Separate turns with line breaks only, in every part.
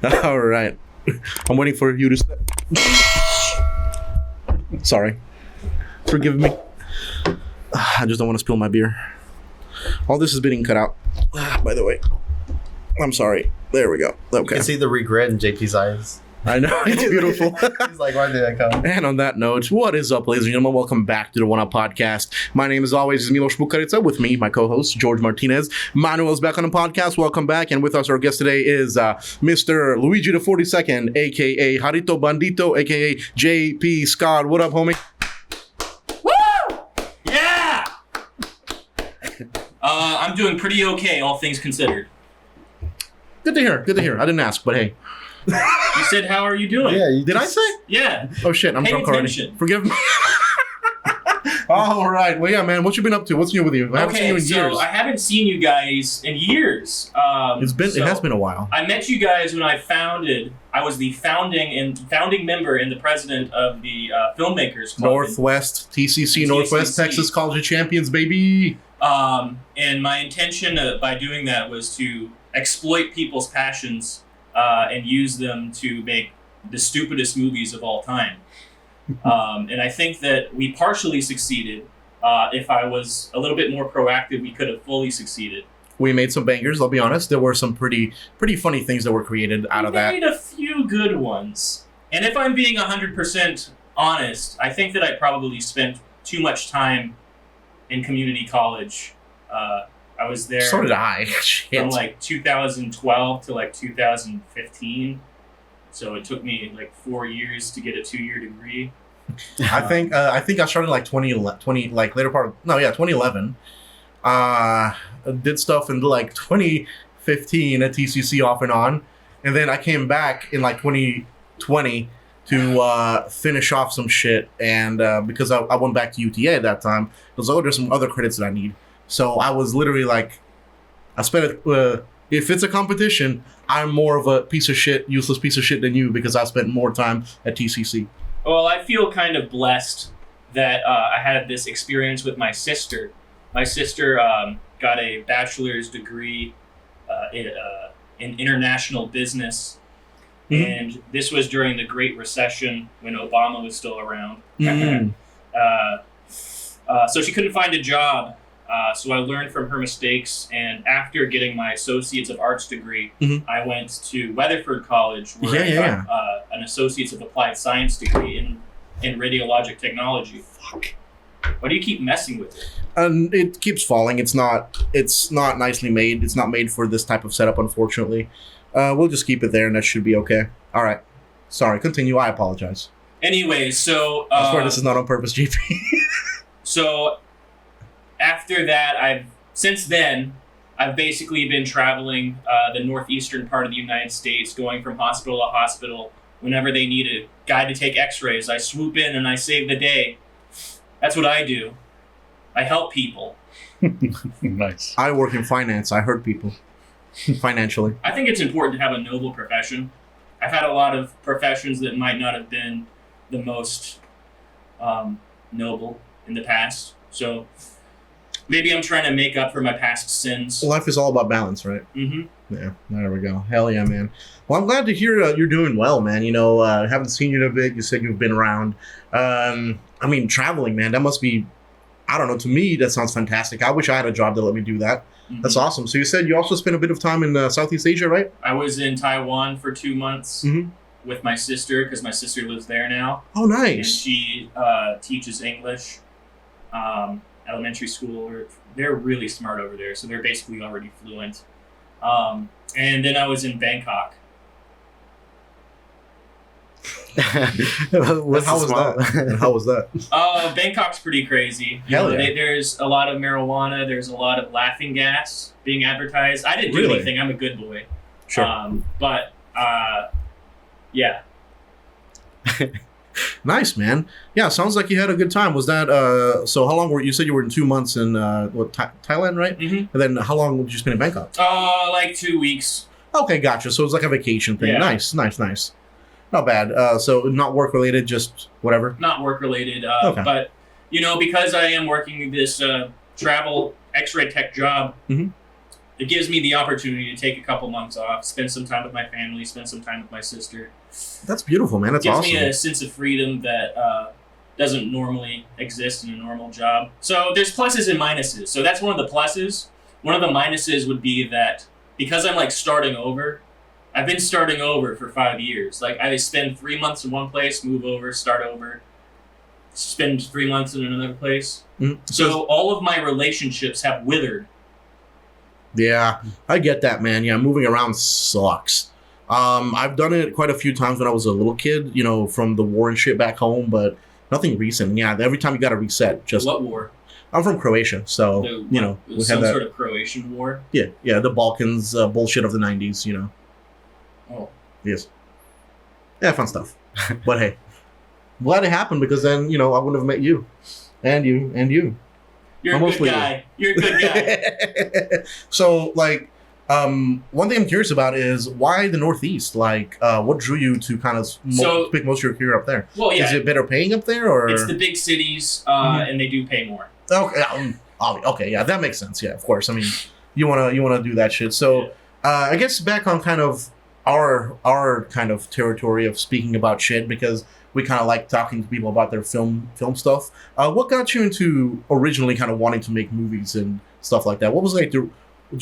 All right. I'm waiting for you to step. Sorry. Forgive me. I just don't want to spill my beer. All this is being cut out, by the way. I'm sorry. There we go. Okay.
You can see the regret in JP's eyes.
I know. It's beautiful.
He's like, why did I come?
And on that note, what is up, ladies and gentlemen? Welcome back to the One Up Podcast. My name, as always, is Milos Bukarica. With me, my co-host, George Martinez. Manuel's back on the podcast. Welcome back. And with us, our guest today is Mr. Luigi the 42nd, a.k.a. Harito Bandito, a.k.a. JP Scott. What up, homie?
Woo! Yeah! I'm doing pretty okay, all things considered.
Good to hear. Good to hear. I didn't ask, but hey.
You said, how are you doing?
Yeah,
Did I say?
Yeah.
Oh, shit. I'm
Pay
drunk
attention.
already. Forgive me. All right. Well, yeah, man. What you been up to? What's new with you? I haven't seen you in years.
I haven't seen you guys in years.
It has been a while.
I met you guys when I was the founding member and the president of the Filmmakers Club.
Northwest, TCC, Northwest Texas College of Champions, baby.
And my intention by doing that was to exploit people's passions and use them to make the stupidest movies of all time. And I think that we partially succeeded. If I was a little bit more proactive, we could have fully succeeded.
We made some bangers, I'll be honest. There were some pretty funny things that were created out of that.
We made a few good ones. And if I'm being 100% honest, I think that I probably spent too much time in community college. I was there
So did I.
from like 2012 to like 2015. So it took me like 4 years to get a 2-year degree.
I think I started like 2011, like later part of, 2011. Did stuff in like 2015 at TCC off and on. And then I came back in like 2020 to finish off some shit. And because I went back to UTA at that time, I was like, oh, there's some other credits that I need. So I was literally like, I spent it, if it's a competition, I'm more of a useless piece of shit than you because I spent more time at TCC.
Well, I feel kind of blessed that I had this experience with my sister. My sister got a bachelor's degree in international business.
Mm-hmm.
And this was during the Great Recession when Obama was still around.
Mm-hmm.
So she couldn't find a job. So I learned from her mistakes, and after getting my Associates of Arts degree,
Mm-hmm.
I went to Weatherford College, where I got an Associates of Applied Science degree in radiologic technology.
Fuck.
Why do you keep messing with it?
And it keeps falling. It's not nicely made. It's not made for this type of setup, unfortunately. We'll just keep it there, and that should be okay. All right. Sorry. Continue. I apologize.
Anyway, so
I swear this is not on purpose, GP.
So after that, I've basically been traveling the northeastern part of the United States, going from hospital to hospital. Whenever they need a guy to take x-rays, I swoop in and I save the day. That's what I do. I help people.
Nice.
I work in finance. I hurt people financially.
I think it's important to have a noble profession. I've had a lot of professions that might not have been the most noble in the past. So maybe I'm trying to make up for my past sins.
Life is all about balance, right?
Mm-hmm.
Yeah, there we go. Hell yeah, man. Well, I'm glad to hear you're doing well, man. You know, I haven't seen you in a bit. You said you've been around. I mean, traveling, man, that must be, I don't know, to me, that sounds fantastic. I wish I had a job that let me do that.
Mm-hmm.
That's awesome. So you said you also spent a bit of time in Southeast Asia, right?
I was in Taiwan for 2 months
Mm-hmm.
with my sister, because my sister lives there now.
Oh,
And
nice.
she teaches English, elementary school. They're really smart over there, so they're basically already fluent. And then I was in Bangkok.
What's
How was that? And how was that?
Bangkok's pretty crazy.
Hell yeah.
There's a lot of marijuana. There's a lot of laughing gas being advertised. I didn't do
Really?
anything. I'm a good boy.
Sure.
But yeah.
Nice, man. Yeah, sounds like you had a good time. Was that, so how long you said you were in 2 months in, Thailand, right?
Mm-hmm.
And then how long did you spend in Bangkok?
Like 2 weeks.
Okay, gotcha. So it was like a vacation thing.
Yeah.
Nice. Not bad. So not work related, just whatever.
Not work related.
Okay.
But, because I am working this travel X-ray tech job,
Mhm.
it gives me the opportunity to take a couple months off, spend some time with my family, spend some time with my sister.
That's beautiful, man. That's awesome.
Gives me a sense of freedom that doesn't normally exist in a normal job. So there's pluses and minuses. So that's one of the pluses. One of the minuses would be that because I'm like starting over, I've been starting over for 5 years. Like I spend 3 months in one place, move over, start over, spend 3 months in another place. Mm-hmm. So all of my relationships have withered.
Yeah, I get that, man. Yeah, moving around sucks. I've done it quite a few times when I was a little kid, you know, from the war and shit back home, but nothing recent. Yeah, every time you got to reset. Just
what war?
I'm from Croatia, so you know, we
some
had that
sort of Croatian war.
Yeah, the Balkans bullshit of the '90s, you know.
Oh,
yes. Yeah, fun stuff. But hey, glad it happened because then you know I wouldn't have met you, and you, and you.
You're a good guy. You're a good guy.
So, like, one thing I'm curious about is why the Northeast? Like, what drew you to kind of pick most of your career up there?
Well, yeah.
Is it better paying up there, or
it's the big cities, and they do pay more.
Okay, okay, yeah, that makes sense. Yeah, of course. I mean, you wanna do that shit. So, I guess back on kind of our kind of territory of speaking about shit because we kind of like talking to people about their film stuff. What got you into originally kind of wanting to make movies and stuff like that? What was like the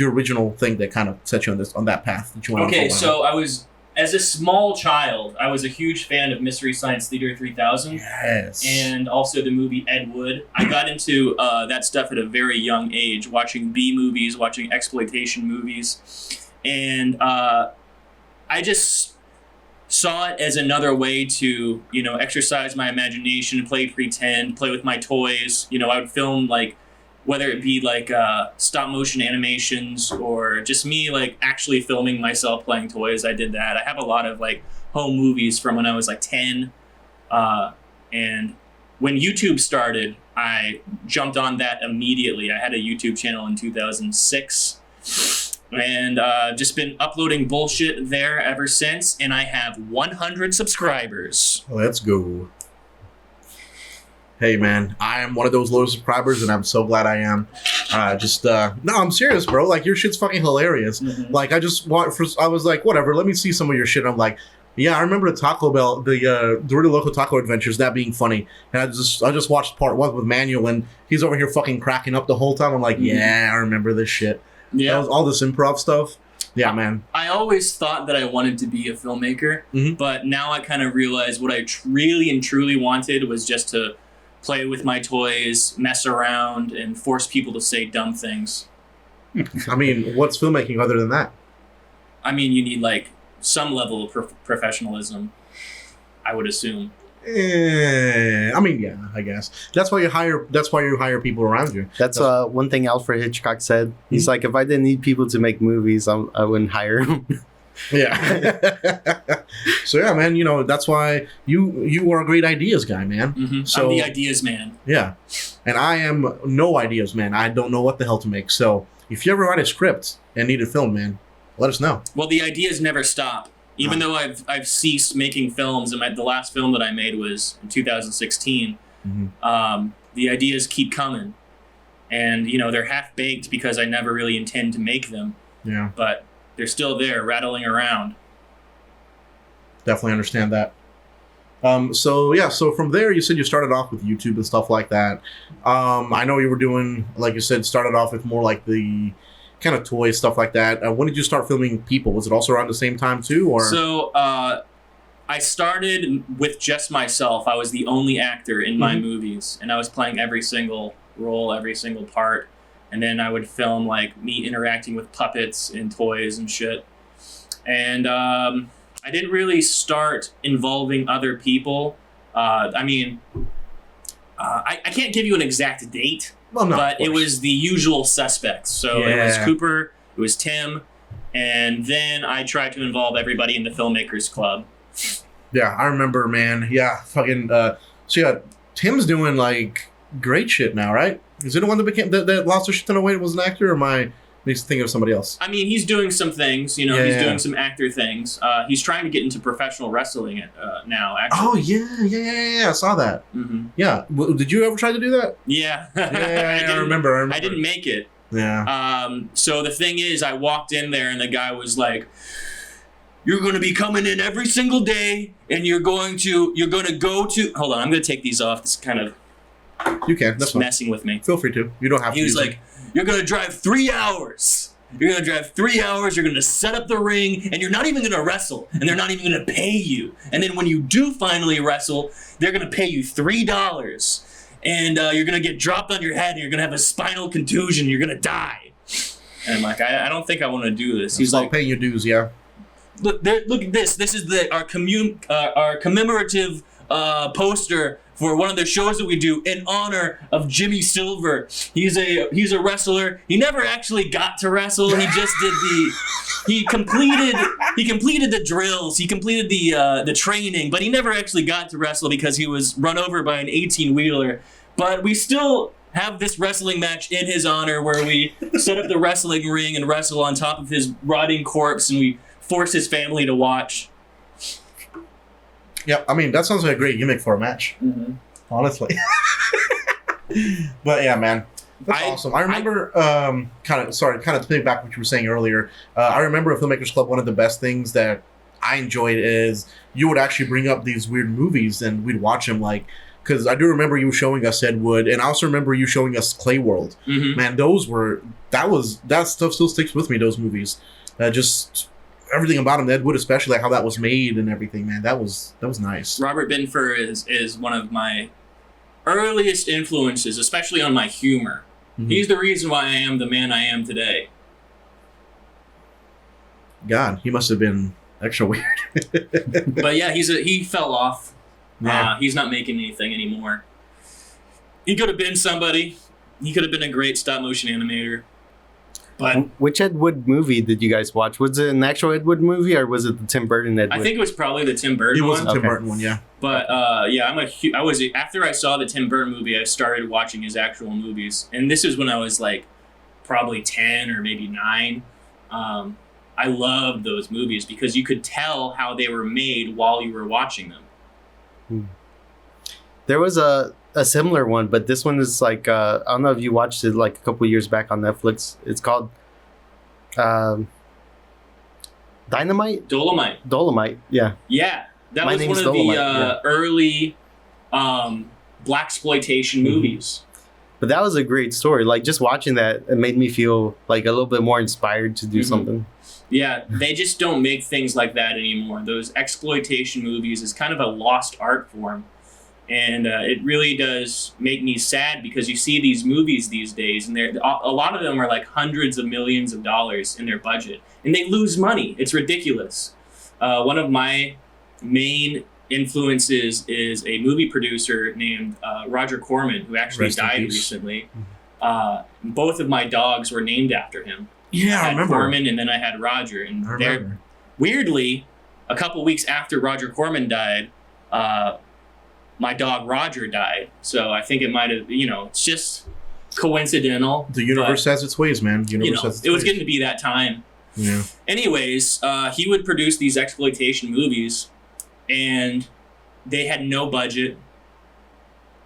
original thing that kind of set you on that path that you wanted to go on?
So I was, as a small child, I was a huge fan of Mystery Science Theater 3000.
Yes.
And also the movie Ed Wood. I got into that stuff at a very young age, watching B movies, watching exploitation movies. And I just saw it as another way to, you know, exercise my imagination, play pretend, play with my toys. You know, I would film, like, whether it be, like, stop motion animations or just me, like, actually filming myself playing toys. I did that. I have a lot of, like, home movies from when I was, like, 10. And when YouTube started, I jumped on that immediately. I had a YouTube channel in 2006. And just been uploading bullshit there ever since, and I have 100 subscribers.
Let's go. Hey man, I am one of those low subscribers, and I'm so glad I am. No, I'm serious, bro. Like your shit's fucking hilarious. Mm-hmm. Like I was like, whatever. Let me see some of your shit. I'm like, yeah, I remember the Taco Bell, the Dorito Loco Taco Adventures, that being funny. And I just watched part 1 with Manuel, and he's over here fucking cracking up the whole time. I'm like, yeah, I remember this shit. Yeah, that was all this improv stuff. Yeah, man.
I always thought that I wanted to be a filmmaker, but now I kind of realize what I really and truly wanted was just to play with my toys, mess around, and force people to say dumb things.
I mean, what's filmmaking other than that?
I mean, you need like some level of professionalism, I would assume.
I mean, yeah, I guess that's why you hire people around you.
That's one thing Alfred Hitchcock said. He's like, if I didn't need people to make movies, I wouldn't hire them.
Yeah. So yeah, man, you know that's why you are a great ideas guy, man.
Mm-hmm.
So
I'm the ideas man.
Yeah, and I am no ideas man. I don't know what the hell to make. So if you ever write a script and need a film, man, let us know.
Well, the ideas never stop. Even though I've ceased making films, and the last film that I made was in 2016, the ideas keep coming, and you know they're half baked because I never really intend to make them.
Yeah,
but they're still there, rattling around.
Definitely understand that. So from there, you said you started off with YouTube and stuff like that. I know you were doing, like you said, started off with more like the kind of toys, stuff like that. When did you start filming people? Was it also around the same time too, or?
So I started with just myself. I was the only actor in my movies, and I was playing every single role, every single part. And then I would film like me interacting with puppets and toys and shit. And I didn't really start involving other people. I can't give you an exact date.
Well, no,
but it was the usual suspects. So It was Cooper, it was Tim, and then I tried to involve everybody in the Filmmakers Club.
Yeah, I remember, man. Yeah, fucking. So yeah, Tim's doing like great shit now, right? Is it the one that lost a shit ton of weight and was an actor, or am I thinking of somebody else?
I mean, he's doing some things. You know, he's doing some actor things. He's trying to get into professional wrestling now. Actually.
Oh yeah. I saw that. Mm-hmm. Yeah. Did you ever try to do that?
Yeah.
I remember.
I didn't make it.
Yeah.
So the thing is, I walked in there and the guy was like, "You're going to be coming in every single day, and you're going to go to." Hold on, I'm going to take these off. It's kind of
You can. That's fine.
messing with me.
Feel free to. You don't have to.
He was
use
like, "You're going to drive 3 hours. You're going to drive 3 hours. You're going to set up the ring, and you're not even going to wrestle, and they're not even going to pay you. And then when you do finally wrestle, they're going to pay you $3, and you're going to get dropped on your head, and you're going to have a spinal contusion. You're going to die." And I'm like, I don't think I want to do this. He's like,
paying your dues, yeah.
Look at this. This is our commemorative poster for one of the shows that we do in honor of Jimmy Silver. He's a wrestler. He never actually got to wrestle. He just did he completed the drills. He completed the training, but he never actually got to wrestle because he was run over by an 18-wheeler. But we still have this wrestling match in his honor where we set up the wrestling ring and wrestle on top of his rotting corpse, and we force his family to watch.
Yeah, I mean, that sounds like a great gimmick for a match.
Mm-hmm.
Honestly. But yeah, man. That's awesome. I remember, kind of to think back what you were saying earlier, I remember at Filmmakers Club, one of the best things that I enjoyed is you would actually bring up these weird movies and we'd watch them, like, because I do remember you showing us Ed Wood, and I also remember you showing us Clay World.
Mm-hmm.
Man, that stuff still sticks with me, those movies. Just everything about him, Ed Wood especially, like how that was made and everything, man, that was nice.
Robert Benfer is one of my earliest influences, especially on my humor. Mm-hmm. He's the reason why I am the man I am today.
God, he must have been extra weird.
But yeah, he fell off.
Yeah.
He's not making anything anymore. He could have been somebody. He could have been a great stop motion animator. But
which Ed Wood movie did you guys watch? Was it an actual Ed Wood movie, or was it the Tim Burton Ed Wood?
I think it was probably the Tim Burton
one. It was the Tim
Okay.
Burton one, yeah.
But yeah, I was after I saw the Tim Burton movie, I started watching his actual movies, and this is when I was like probably 10 or maybe 9. I loved those movies because you could tell how they were made while you were watching them.
There was a similar one, but this one is like I don't know if you watched it like a couple years back on Netflix. It's called Dolomite, yeah.
That
My
was
Name's
one of
Dolomite,
the early blaxploitation movies.
But that was a great story. Like, just watching that, it made me feel like a little bit more inspired to do something.
Yeah, they just don't make things like that anymore. Those exploitation movies is kind of a lost art form. And it really does make me sad because you see these movies these days, and a lot of them are like hundreds of millions of dollars in their budget, and they lose money. It's ridiculous. One of my main influences is a movie producer named Roger Corman, who actually died recently. Both of my dogs were named after him.
Yeah, I remember.
Corman, and then I had Roger. And they're weirdly, a couple weeks after Roger Corman died, my dog Roger died. So I think it might have, it's just coincidental.
The universe has its ways, man.
It was getting to be that time.
Yeah.
Anyways, he would produce these exploitation movies, and they had no budget.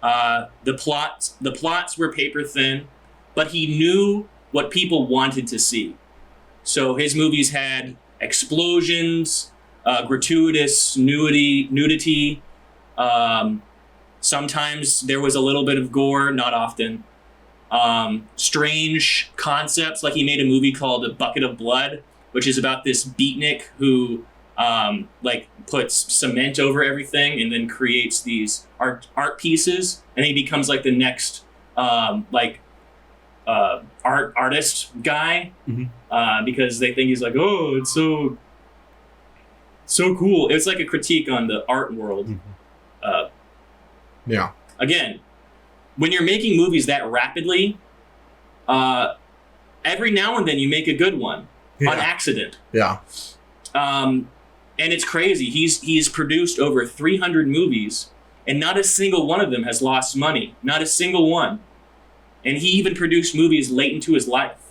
The plots were paper thin, but he knew what people wanted to see. So his movies had explosions, gratuitous nudity. Sometimes there was a little bit of gore, not often. Strange concepts, like he made a movie called A Bucket of Blood, which is about this beatnik who puts cement over everything and then creates these art pieces, and he becomes like the next artist guy, because they think he's like, oh, it's so cool. It's like a critique on the art world.
Yeah.
Again, when you're making movies that rapidly, every now and then you make a good one on accident.
Yeah.
And it's crazy. He's produced over 300 movies, and not a single one of them has lost money. Not a single one. And he even produced movies late into his life.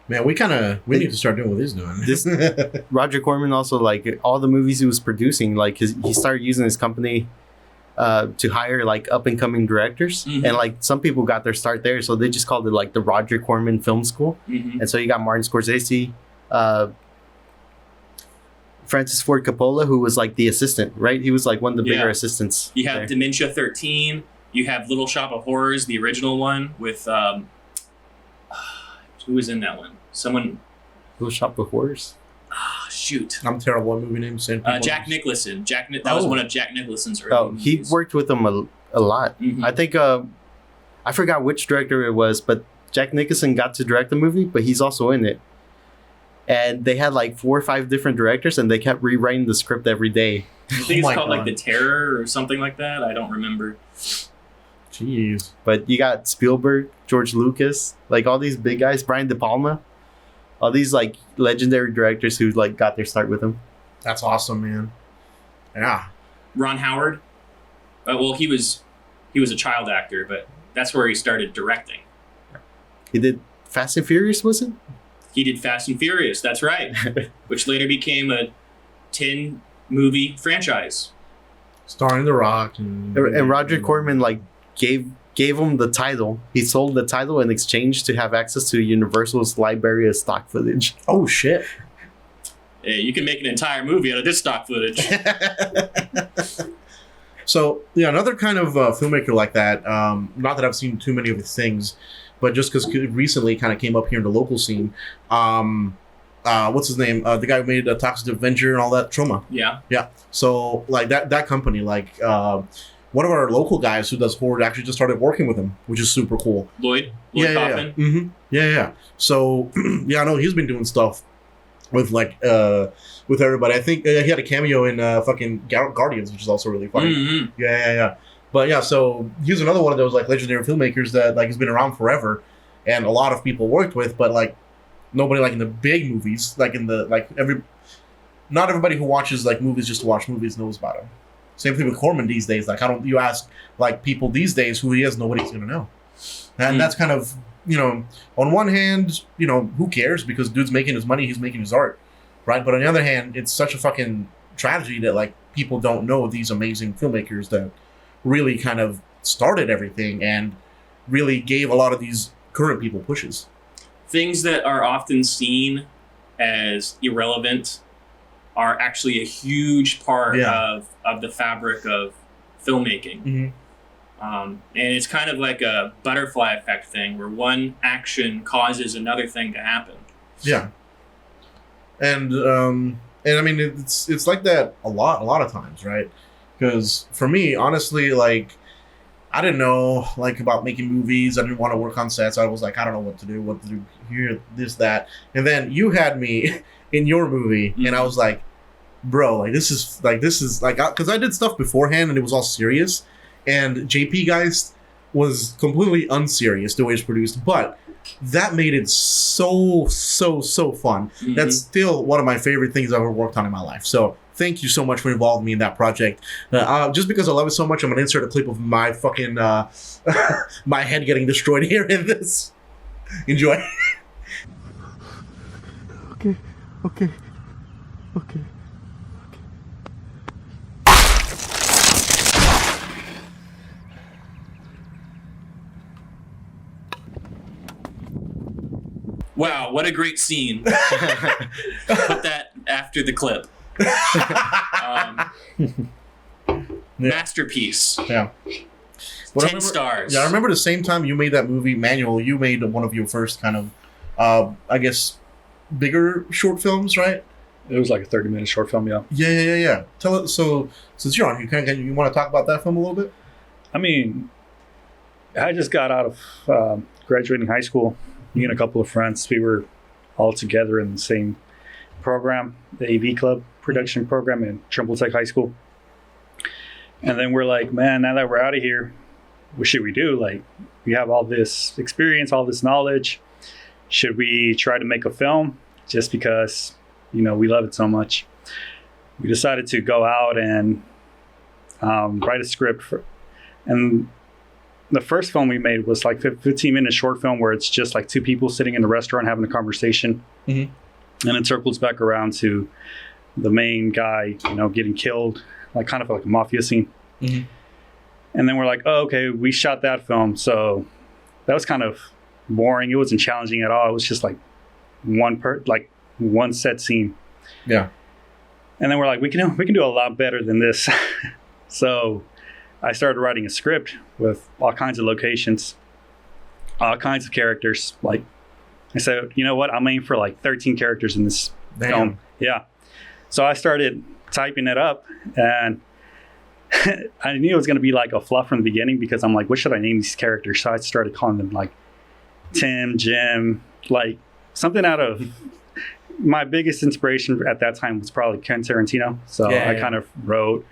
Man, we need to start doing what he's doing.
Roger Corman also, like, all the movies he was producing, like he started using his company to hire like up and coming directors, and like some people got their start there, so they just called it like the Roger Corman Film School. And so you got Martin Scorsese, Francis Ford Coppola, who was like the assistant, right? He was like one of the bigger assistants.
You have Dementia 13. You have Little Shop of Horrors, the original one with who was in that one? Someone.
Little Shop of Horrors.
Shoot.
I'm terrible at movie names.
Jack Nicholson. That was one of Jack Nicholson's early movies.
He worked with him a lot. I think I forgot which director it was, but Jack Nicholson got to direct the movie, but he's also in it. And they had like 4 or 5 different directors, and they kept rewriting the script every day.
I think it's called like The Terror or something like that. I don't remember.
Jeez.
But you got Spielberg, George Lucas, like all these big guys, Brian De Palma, all these like legendary directors who like got their start with him.
That's awesome, man. Yeah.
Ron Howard. Well, he was a child actor, but that's where he started directing.
He did Fast and Furious, was it?
He did Fast and Furious, that's right. Which later became a 10-movie franchise.
Starring The Rock.
And Roger Corman like gave him the title. He sold the title in exchange to have access to Universal's library of stock footage.
Oh, shit.
Hey, you can make an entire movie out of this stock footage.
So, yeah, another kind of filmmaker like that, not that I've seen too many of his things, but just because it recently kind of came up here in the local scene. What's his name? The guy who made Toxic Avenger and all that, Troma.
Yeah.
Yeah. So, like, that company, like, one of our local guys who does horror actually just started working with him, which is super cool.
Lloyd
Yeah.
Kaufman.
Mm-hmm. Yeah. So, yeah, I know he's been doing stuff with, like, with everybody. I think he had a cameo in fucking Guardians, which is also really funny.
Mm-hmm.
Yeah. But yeah, so he's another one of those like legendary filmmakers that like has been around forever, and a lot of people worked with, but like nobody like in the big movies, like in the like not everybody who watches like movies just to watch movies knows about him. Same thing with Corman these days. Like you ask like people these days who he is, nobody's gonna know, and that's kind of on one hand who cares because dude's making his money, he's making his art, right? But on the other hand, it's such a fucking tragedy that like people don't know these amazing filmmakers that really kind of started everything and really gave a lot of these current people pushes.
Things that are often seen as irrelevant are actually a huge part of the fabric of filmmaking.
Mm-hmm.
And it's kind of like a butterfly effect thing where one action causes another thing to happen.
Yeah. And I mean, it's like that a lot of times, right? Because for me, honestly, like, I didn't know, like, about making movies. I didn't want to work on sets. I was like, I don't know what to do here, this, that. And then you had me in your movie, and I was like, bro, this is because I did stuff beforehand, and it was all serious. And JP Geist was completely unserious the way it's produced, but that made it so fun. Mm-hmm. That's still one of my favorite things I've ever worked on in my life. So thank you so much for involving me in that project. Just because I love it so much, I'm gonna insert a clip of my fucking my head getting destroyed here in this. Enjoy. Okay.
Wow, what a great scene. Put that after the clip. Masterpiece.
Yeah.
10 stars.
Yeah, I remember the same time you made that movie, Manual, you made one of your first kind of, I guess, bigger short films, right?
It was like a 30-minute short film, yeah.
Yeah. Tell it. So, since you're on here, you want to talk about that film a little bit?
I mean, I just got out of graduating high school. Me and a couple of friends, we were all together in the same program, the AV Club production program in Trimble Tech High School. And then we're like, man, now that we're out of here, what should we do? Like, we have all this experience, all this knowledge. Should we try to make a film just because, we love it so much? We decided to go out and write a script and the first film we made was like 15-minute short film where it's just like two people sitting in a restaurant having a conversation. Mm-hmm. And it circles back around to the main guy, getting killed, like kind of like a mafia scene. Mm-hmm. And then we're like, oh, okay, we shot that film. So that was kind of boring. It wasn't challenging at all. It was just like one set scene.
Yeah.
And then we're like, we can do a lot better than this. So I started writing a script with all kinds of locations, all kinds of characters. Like I said, you know what? I'm aiming for like 13 characters in this film. Yeah. So I started typing it up, and I knew it was going to be like a fluff from the beginning, because I'm like, what should I name these characters? So I started calling them like Tim, Jim, like something out of my biggest inspiration at that time was probably Ken Tarantino. So I kind of wrote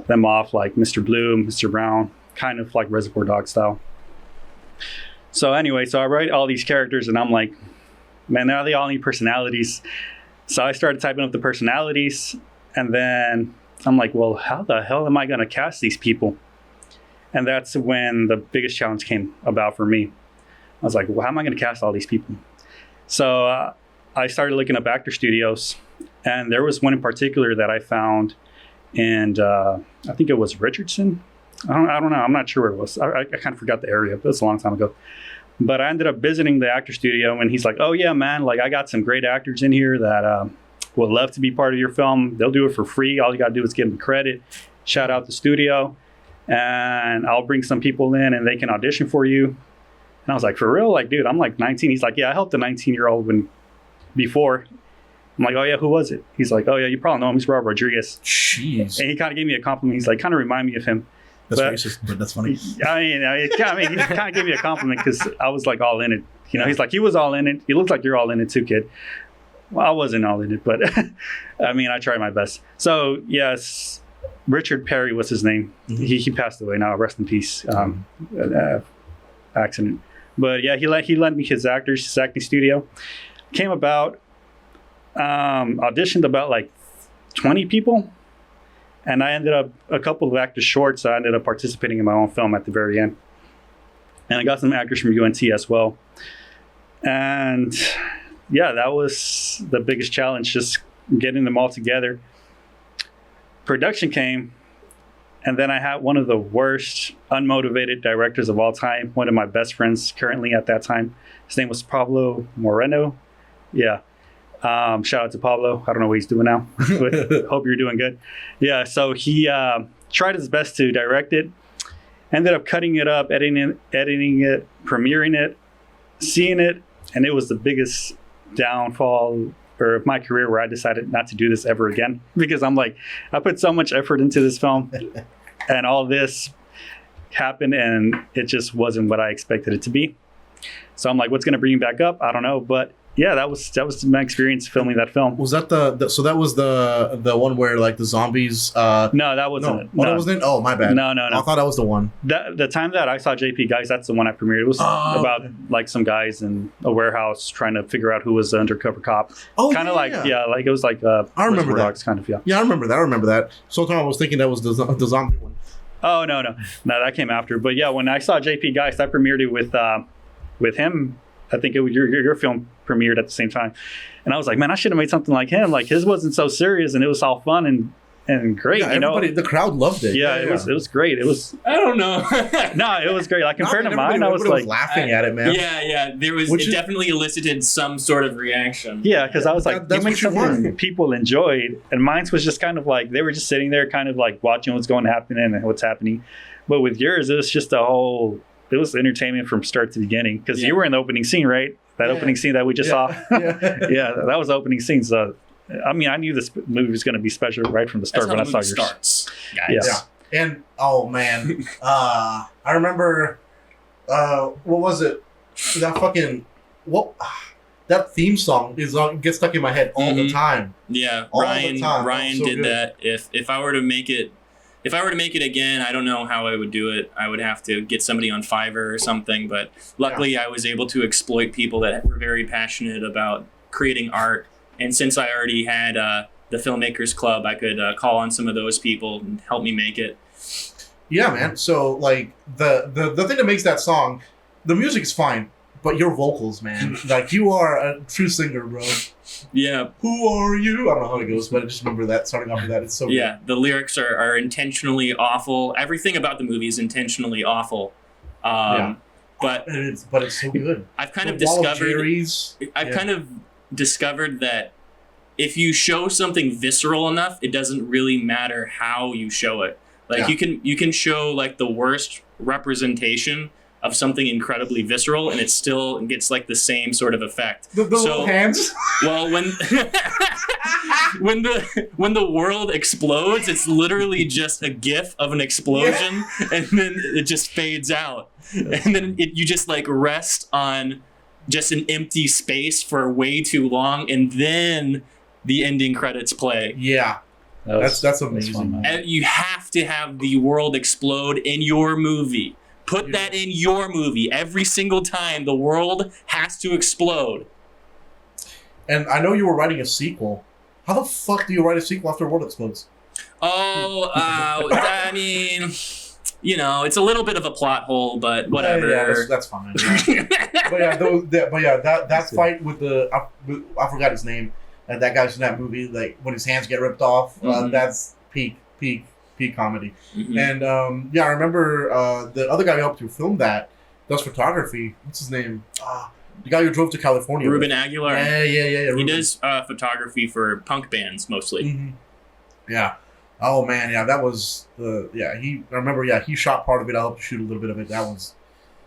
them off like Mr. Blue, Mr. Brown, kind of like Reservoir Dog style. So anyway, so I write all these characters, and I'm like, man, now they all need personalities. So I started typing up the personalities, and then I'm like, well, how the hell am I going to cast these people? And that's when the biggest challenge came about for me. I was like, well, how am I going to cast all these people? So I started looking up actor studios, and there was one in particular that I found, and I think it was Richardson. I don't know. I'm not sure where it was. I kind of forgot the area, but it was a long time ago. But I ended up visiting the actor studio, and he's like, oh, yeah, man, like I got some great actors in here that would love to be part of your film. They'll do it for free. All you got to do is give them credit, shout out the studio, and I'll bring some people in, and they can audition for you. And I was like, for real? Like, dude, I'm like 19. He's like, yeah, I helped a 19-year-old before. I'm like, oh, yeah, who was it? He's like, oh, yeah, you probably know him. He's Rob Rodriguez.
Jeez.
And he kind of gave me a compliment. He's like, kind of remind me of him.
That's racist, but that's funny.
I mean, he kind of gave me a compliment because I was like all in it. You know, he's like, he was all in it. He looks like you're all in it too, kid. Well, I wasn't all in it, but I mean, I tried my best. So yes, Richard Perry was his name. Mm-hmm. He passed away now. Rest in peace. Accident. But yeah, he lent me his acting studio. Came about, auditioned about like 20 people. And I ended up, a couple of actors short, so I ended up participating in my own film at the very end. And I got some actors from UNT as well. And yeah, that was the biggest challenge, just getting them all together. Production came, and then I had one of the worst unmotivated directors of all time, one of my best friends currently at that time. His name was Pablo Moreno. Yeah. Shout out to Pablo. I don't know what he's doing now, but hope you're doing good. Yeah, so he tried his best to direct it, ended up cutting it up, editing it, premiering it, seeing it, and it was the biggest downfall of my career where I decided not to do this ever again, because I'm like, I put so much effort into this film, and all this happened, and it just wasn't what I expected it to be. So I'm like, what's going to bring me back up? I don't know, but yeah, that was my experience filming that film.
Was that so that was the one where like the zombies?
No, that wasn't it.
No, that wasn't it? Oh, my bad.
No.
I thought that was the one.
The time that I saw JP Geist, that's the one I premiered. It was about like some guys in a warehouse trying to figure out who was the undercover cop. Oh, kind of like it was like
I remember that.
Dogs, kind of.
Yeah, I remember that. Sometimes I was thinking that was the zombie one.
Oh no, that came after. But yeah, when I saw JP Geist, I premiered it with him. I think it was your film premiered at the same time. And I was like, man, I should have made something like him. Like his wasn't so serious and it was all fun and great.
Yeah, the crowd loved it.
Yeah, it was great. It was.
I don't know.
No, it was great. Like compared to mine, I was like
laughing at it, man.
Yeah. It definitely elicited some sort of reaction.
Yeah, because I was like,
that's what
something people enjoyed, and mine was just kind of like they were just sitting there, kind of like watching what's going to happen and what's happening. But with yours, it was just a whole. It was entertainment from start to beginning because you were in the opening scene, right? That opening scene that we just saw. Yeah, that was the opening scene. So, I mean, I knew this movie was going to be special right from the start when I saw yours.
Starts,
guys.
Yeah. And, oh, man. I remember, what was it? That fucking, that theme song gets stuck in my head all the time.
Yeah,
all
Ryan
the time.
Ryan
so
did
good.
that. If I were to make it again, I don't know how I would do it. I would have to get somebody on Fiverr or something. But luckily, I was able to exploit people that were very passionate about creating art. And since I already had the Filmmakers Club, I could call on some of those people and help me make it.
Yeah, man. So, like, the thing that makes that song, the music is fine. but your vocals, man, like you are a true singer, bro.
Yeah.
Who are you? I don't know how it goes, but I just remember that starting off with that. It's so
yeah. The lyrics are intentionally awful. Everything about the movie is intentionally awful. But
it's so good.
I've kind of discovered that if you show something visceral enough, it doesn't really matter how you show it. Like you can show like the worst representation of something incredibly visceral, and it still gets like the same sort of effect.
The little hands.
Well, when the world explodes, it's literally just a GIF of an explosion, and then it just fades out, and then you just like rest on just an empty space for way too long, and then the ending credits play.
Yeah. That's amazing.
And you have to have the world explode in your movie. Put that in your movie. Every single time the world has to explode.
And I know you were writing a sequel. How the fuck do you write a sequel after a world explodes?
Oh, I mean, you know, it's a little bit of a plot hole, but whatever.
Yeah, that's fine. Yeah. that fight with I forgot his name. That guy's in that movie, like when his hands get ripped off. That's peak comedy. And I remember the other guy who helped you film that does photography. What's his name? The guy who drove to California.
Ruben Aguilar.
Yeah.
He does photography for punk bands mostly.
Yeah. Oh man, yeah, that was I remember he shot part of it. I helped shoot a little bit of it. That was.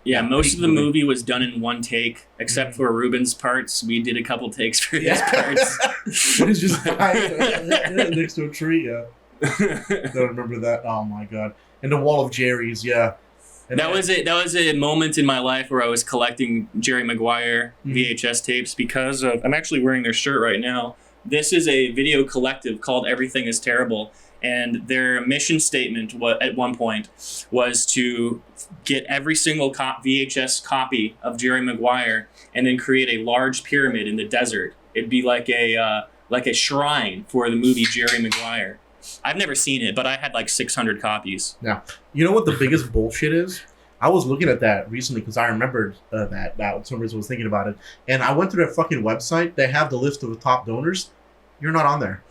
Yeah, most of the movie was done in one take, except for Ruben's parts. We did a couple takes for his parts.
It is just next to a tree. Yeah, I remember that. Oh my god! And the wall of Jerry's. Yeah, and
that was it. That was a moment in my life where I was collecting Jerry Maguire VHS tapes because of. I'm actually wearing their shirt right now. This is a video collective called Everything Is Terrible. And their mission statement at one point was to get every single VHS copy of Jerry Maguire and then create a large pyramid in the desert. It'd be like a shrine for the movie Jerry Maguire. I've never seen it, but I had like 600 copies.
Yeah. You know what the biggest bullshit is? I was looking at that recently because I remembered that some reason was thinking about it. And I went to their fucking website. They have the list of the top donors. You're not on there.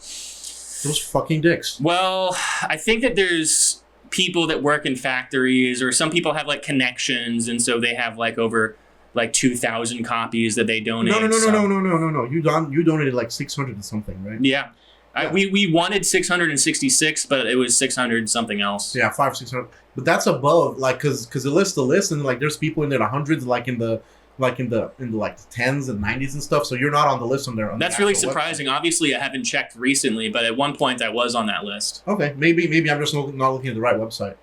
Those fucking dicks.
Well, I think that there's people that work in factories, or some people have like connections, and so they have like over like 2,000 copies that they donate.
No. You donated like 600 or something, right?
Yeah. We wanted 666, but it was 600 something else.
Yeah, 500-600. But that's above, like, because it lists the list, and like there's people in there, the hundreds, like in the tens and 90s and stuff. So you're not on the list on there.
That's really surprising. Website. Obviously, I haven't checked recently, but at one point I was on that list.
Okay, maybe I'm just not looking at the right website.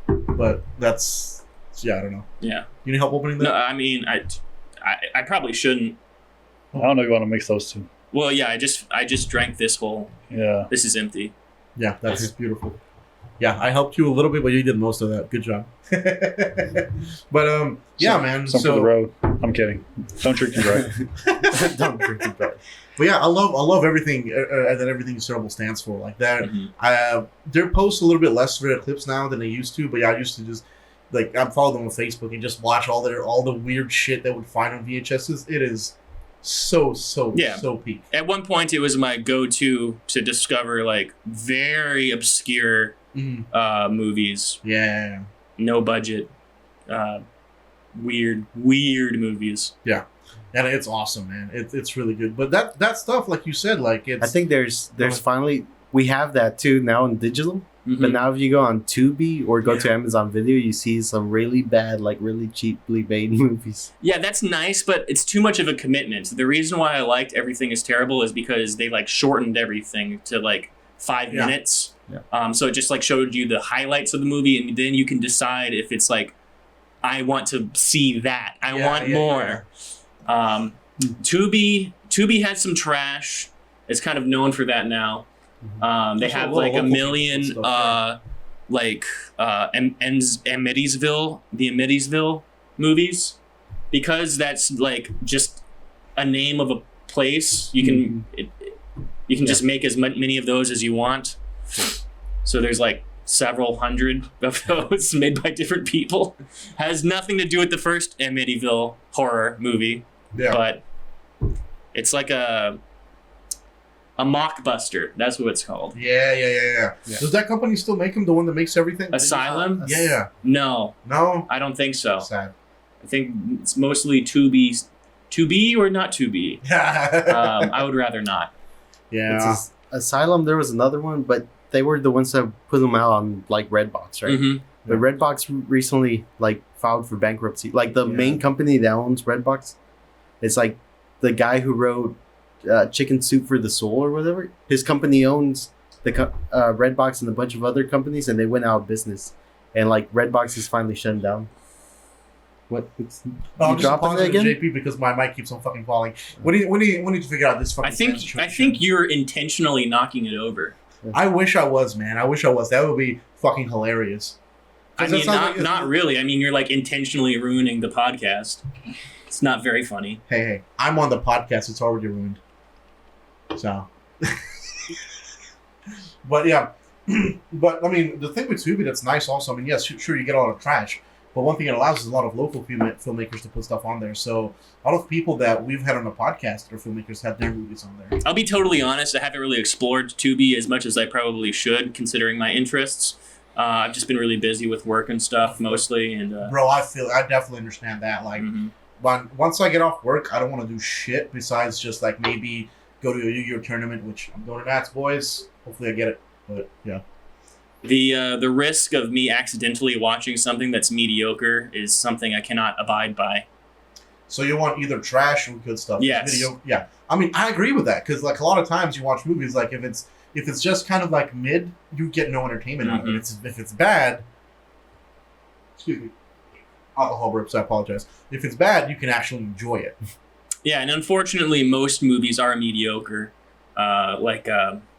But that's I don't know.
Yeah.
You need help opening that?
No, I mean I probably shouldn't.
I don't know if you want to mix those two.
Well, yeah, I just drank this whole.
Yeah.
This is empty.
Yeah, that's beautiful. Yeah, I helped you a little bit, but you did most of that. Good job. But man.
Some for the road. I'm kidding. Don't drink and drive.
Don't drink and drive. But yeah, I love everything that Everything Is Terrible stands for. Like that. Their posts a little bit less for their clips now than they used to. But yeah, I used to just I'd follow them on Facebook and just watch all the weird shit they would find on VHSs. It is so peak.
At one point, it was my go-to to discover like very obscure movies.
Yeah.
No budget. Weird movies.
Yeah. And it's awesome, man. It's really good. But that stuff, like you said, like it's.
I think there's finally we have that too now in digital. But now if you go on Tubi or go to Amazon Video, you see some really bad, like really cheaply made movies.
Yeah, that's nice, but it's too much of a commitment. The reason why I liked Everything Is Terrible is because they like shortened everything to like 5 minutes.
Yeah.
So it just like showed you the highlights of the movie, and then you can decide if it's like, I want to see that. I want more. Yeah. Tubi had some trash. It's kind of known for that now. They have like a million Amityville movies, because that's like just a name of a place. You can just make as many of those as you want. So there's like several hundred of those made by different people. Has nothing to do with the first Amityville horror movie, but it's like a mockbuster. That's what it's called.
Yeah. Does that company still make them? The one that makes everything?
Asylum?
Yeah.
No,
No?
I don't think so.
Sad.
I think it's mostly to be or not to be. I would rather not.
Yeah.
Asylum, there was another one, but they were the ones that put them out on like Redbox, right?
Mm-hmm.
But Redbox recently like filed for bankruptcy. Like the main company that owns Redbox, it's like the guy who wrote Chicken Soup for the Soul or whatever. His company owns the Redbox and a bunch of other companies, and they went out of business. And like Redbox is finally shutting down. What?
I'm just
dropping it again?
JP because my mic keeps on fucking falling. We need to figure out this fucking
I think you're intentionally knocking it over.
I wish I was, man. I wish I was. That would be fucking hilarious.
I mean, not really. I mean, you're like intentionally ruining the podcast. It's not very funny.
Hey, I'm on the podcast. It's already ruined. So. But yeah. But I mean, the thing with Tubi that's nice also, I mean, yes, sure, you get a lot of trash. But one thing it allows is a lot of local filmmakers to put stuff on there. So a lot of people that we've had on the podcast that are filmmakers have their movies on there.
I'll be totally honest. I haven't really explored Tubi as much as I probably should, considering my interests. I've just been really busy with work and stuff mostly. And
Bro, I definitely understand that. Like, once I get off work, I don't want to do shit besides just like maybe go to a Yu-Gi-Oh tournament, which I'm going to Nats, boys. Hopefully I get it. But yeah.
The risk of me accidentally watching something that's mediocre is something I cannot abide by.
So you want either trash or good stuff?
Yes.
Yeah. I mean, I agree with that because like a lot of times you watch movies like if it's just kind of like mid, you get no entertainment out of it. If it's bad, excuse me, alcohol burps. I apologize. If it's bad, you can actually enjoy it.
Yeah, and unfortunately, most movies are mediocre, like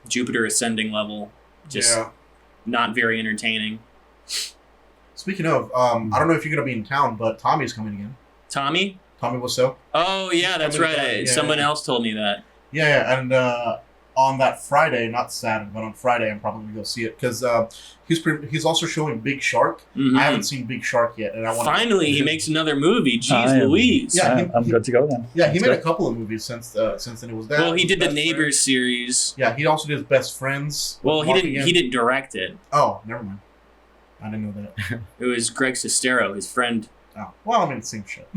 Jupiter Ascending level. Just. Yeah. Not very entertaining.
Speaking of, I don't know if you're going to be in town, but Tommy's coming again.
Tommy?
Tommy Wiseau.
Oh, yeah, that's right. Someone else told me that.
Yeah, and on that Friday, not Saturday, but on Friday, I'm probably going to go see it because he's also showing Big Shark. I haven't seen Big Shark yet, and I want. Finally,
he makes another movie. Jeez Louise.
Yeah,
I'm good to go then.
Yeah, he made a couple of movies since then. It was that.
Well, he did the Neighbors series.
Yeah, he also did Best Friends.
Well, he didn't direct it.
Oh, never mind. I didn't know that.
It was Greg Sestero, his friend.
Oh, well, I mean, it's the same shit.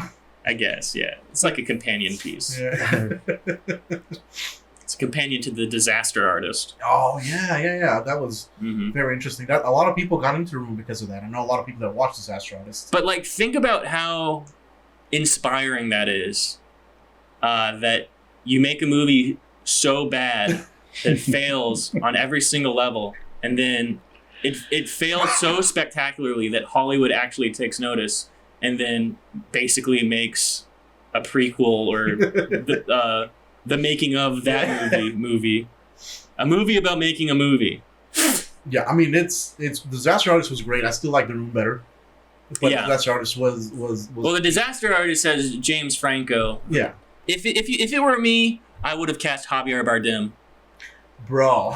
I guess, yeah. It's like a companion piece.
Yeah.
It's a companion to The Disaster Artist.
Oh, yeah. That was very interesting. A lot of people got into the room because of that. I know a lot of people that watch Disaster Artist.
But, like, think about how inspiring that is. That you make a movie so bad that it fails on every single level. And then it fails so spectacularly that Hollywood actually takes notice and then basically makes a prequel or the making of that movie. A movie about making a movie.
Yeah, I mean, it's Disaster Artist was great. I still like The Room better. But Disaster Artist was
well, The Disaster Artist has James Franco.
Yeah.
If it were me, I would have cast Javier Bardem.
Bro.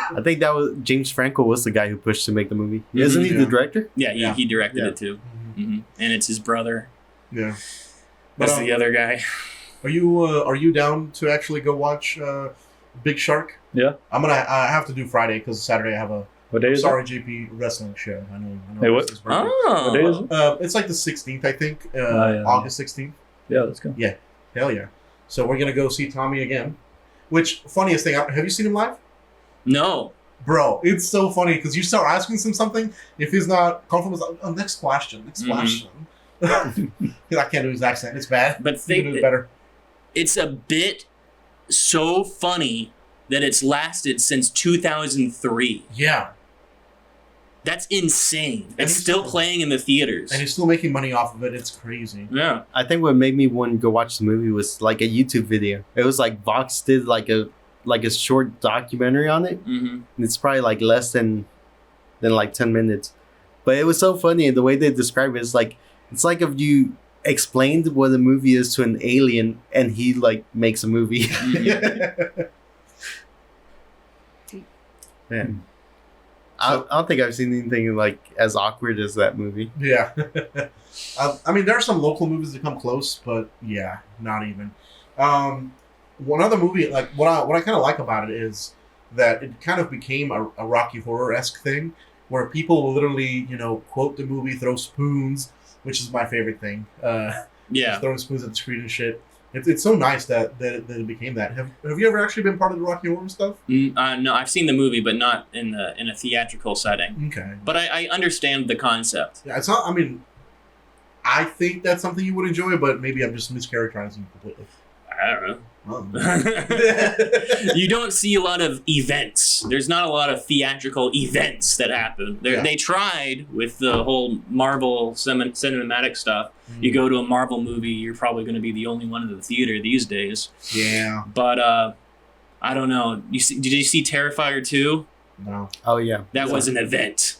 I think that was James Franco was the guy who pushed to make the movie. Isn't he the director?
Yeah, he directed it too. And it's his brother.
Yeah.
That's the other guy.
Are you down to actually go watch Big Shark?
Yeah.
I have to do Friday because Saturday I have a
what day is it?
JP wrestling show. I know.
Hey, what?
Oh.
What day is it?
It's like the 16th, I think. August 16th.
Yeah, let's go.
Yeah. Hell yeah. So we're gonna go see Tommy again. Which funniest thing? Have you seen him live?
No.
Bro, it's so funny because you start asking him something. If he's not comfortable, it's like, next question. I can't do his accent. It's bad.
But
think better.
It's a bit so funny that it's lasted since 2003.
Yeah.
That's insane. It's still playing in the theaters.
And he's still making money off of it. It's crazy.
Yeah.
I think what made me want to go watch the movie was like a YouTube video. It was like Vox did like a short documentary on it. And it's probably like less than like 10 minutes. But it was so funny, and the way they describe it is like, it's like if you explained what a movie is to an alien and he like makes a movie. Man, I don't think I've seen anything like as awkward as that movie.
Yeah. I mean, there are some local movies that come close, but yeah, not even. One other movie, like what I kind of like about it is that it kind of became a Rocky Horror-esque thing, where people will literally, quote the movie, throw spoons, which is my favorite thing. Just throwing spoons at the screen and shit. It's so nice that it became that. Have you ever actually been part of the Rocky Horror stuff?
No, I've seen the movie, but not in a theatrical setting.
Okay.
But I understand the concept.
Yeah, it's not. I mean, I think that's something you would enjoy, but maybe I'm just mischaracterizing you completely.
I don't know. You don't see a lot of events. There's not a lot of theatrical events that happen. They tried with the whole Marvel cinematic stuff. You go to a Marvel movie, you're probably going to be the only one in the theater these days.
Yeah.
But I don't know. Did you see Terrifier 2?
No.
Oh yeah.
That was an event.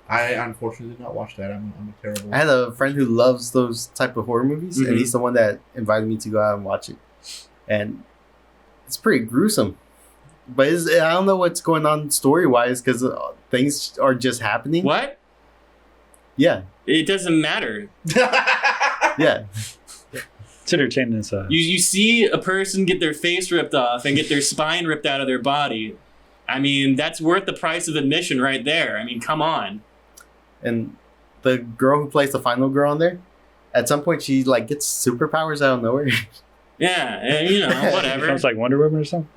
I unfortunately did not watch that. I'm a terrible.
I had a friend who loves those type of horror movies, and he's the one that invited me to go out and watch it. And it's pretty gruesome. But I don't know what's going on story-wise, because things are just happening.
What?
Yeah.
It doesn't matter.
Yeah.
It's entertaining inside.
You see a person get their face ripped off and get their spine ripped out of their body. I mean, that's worth the price of admission right there. I mean, come on.
And the girl who plays the final girl on there, at some point she gets superpowers out of nowhere.
Yeah, and, whatever.
Sounds like Wonder Woman or something.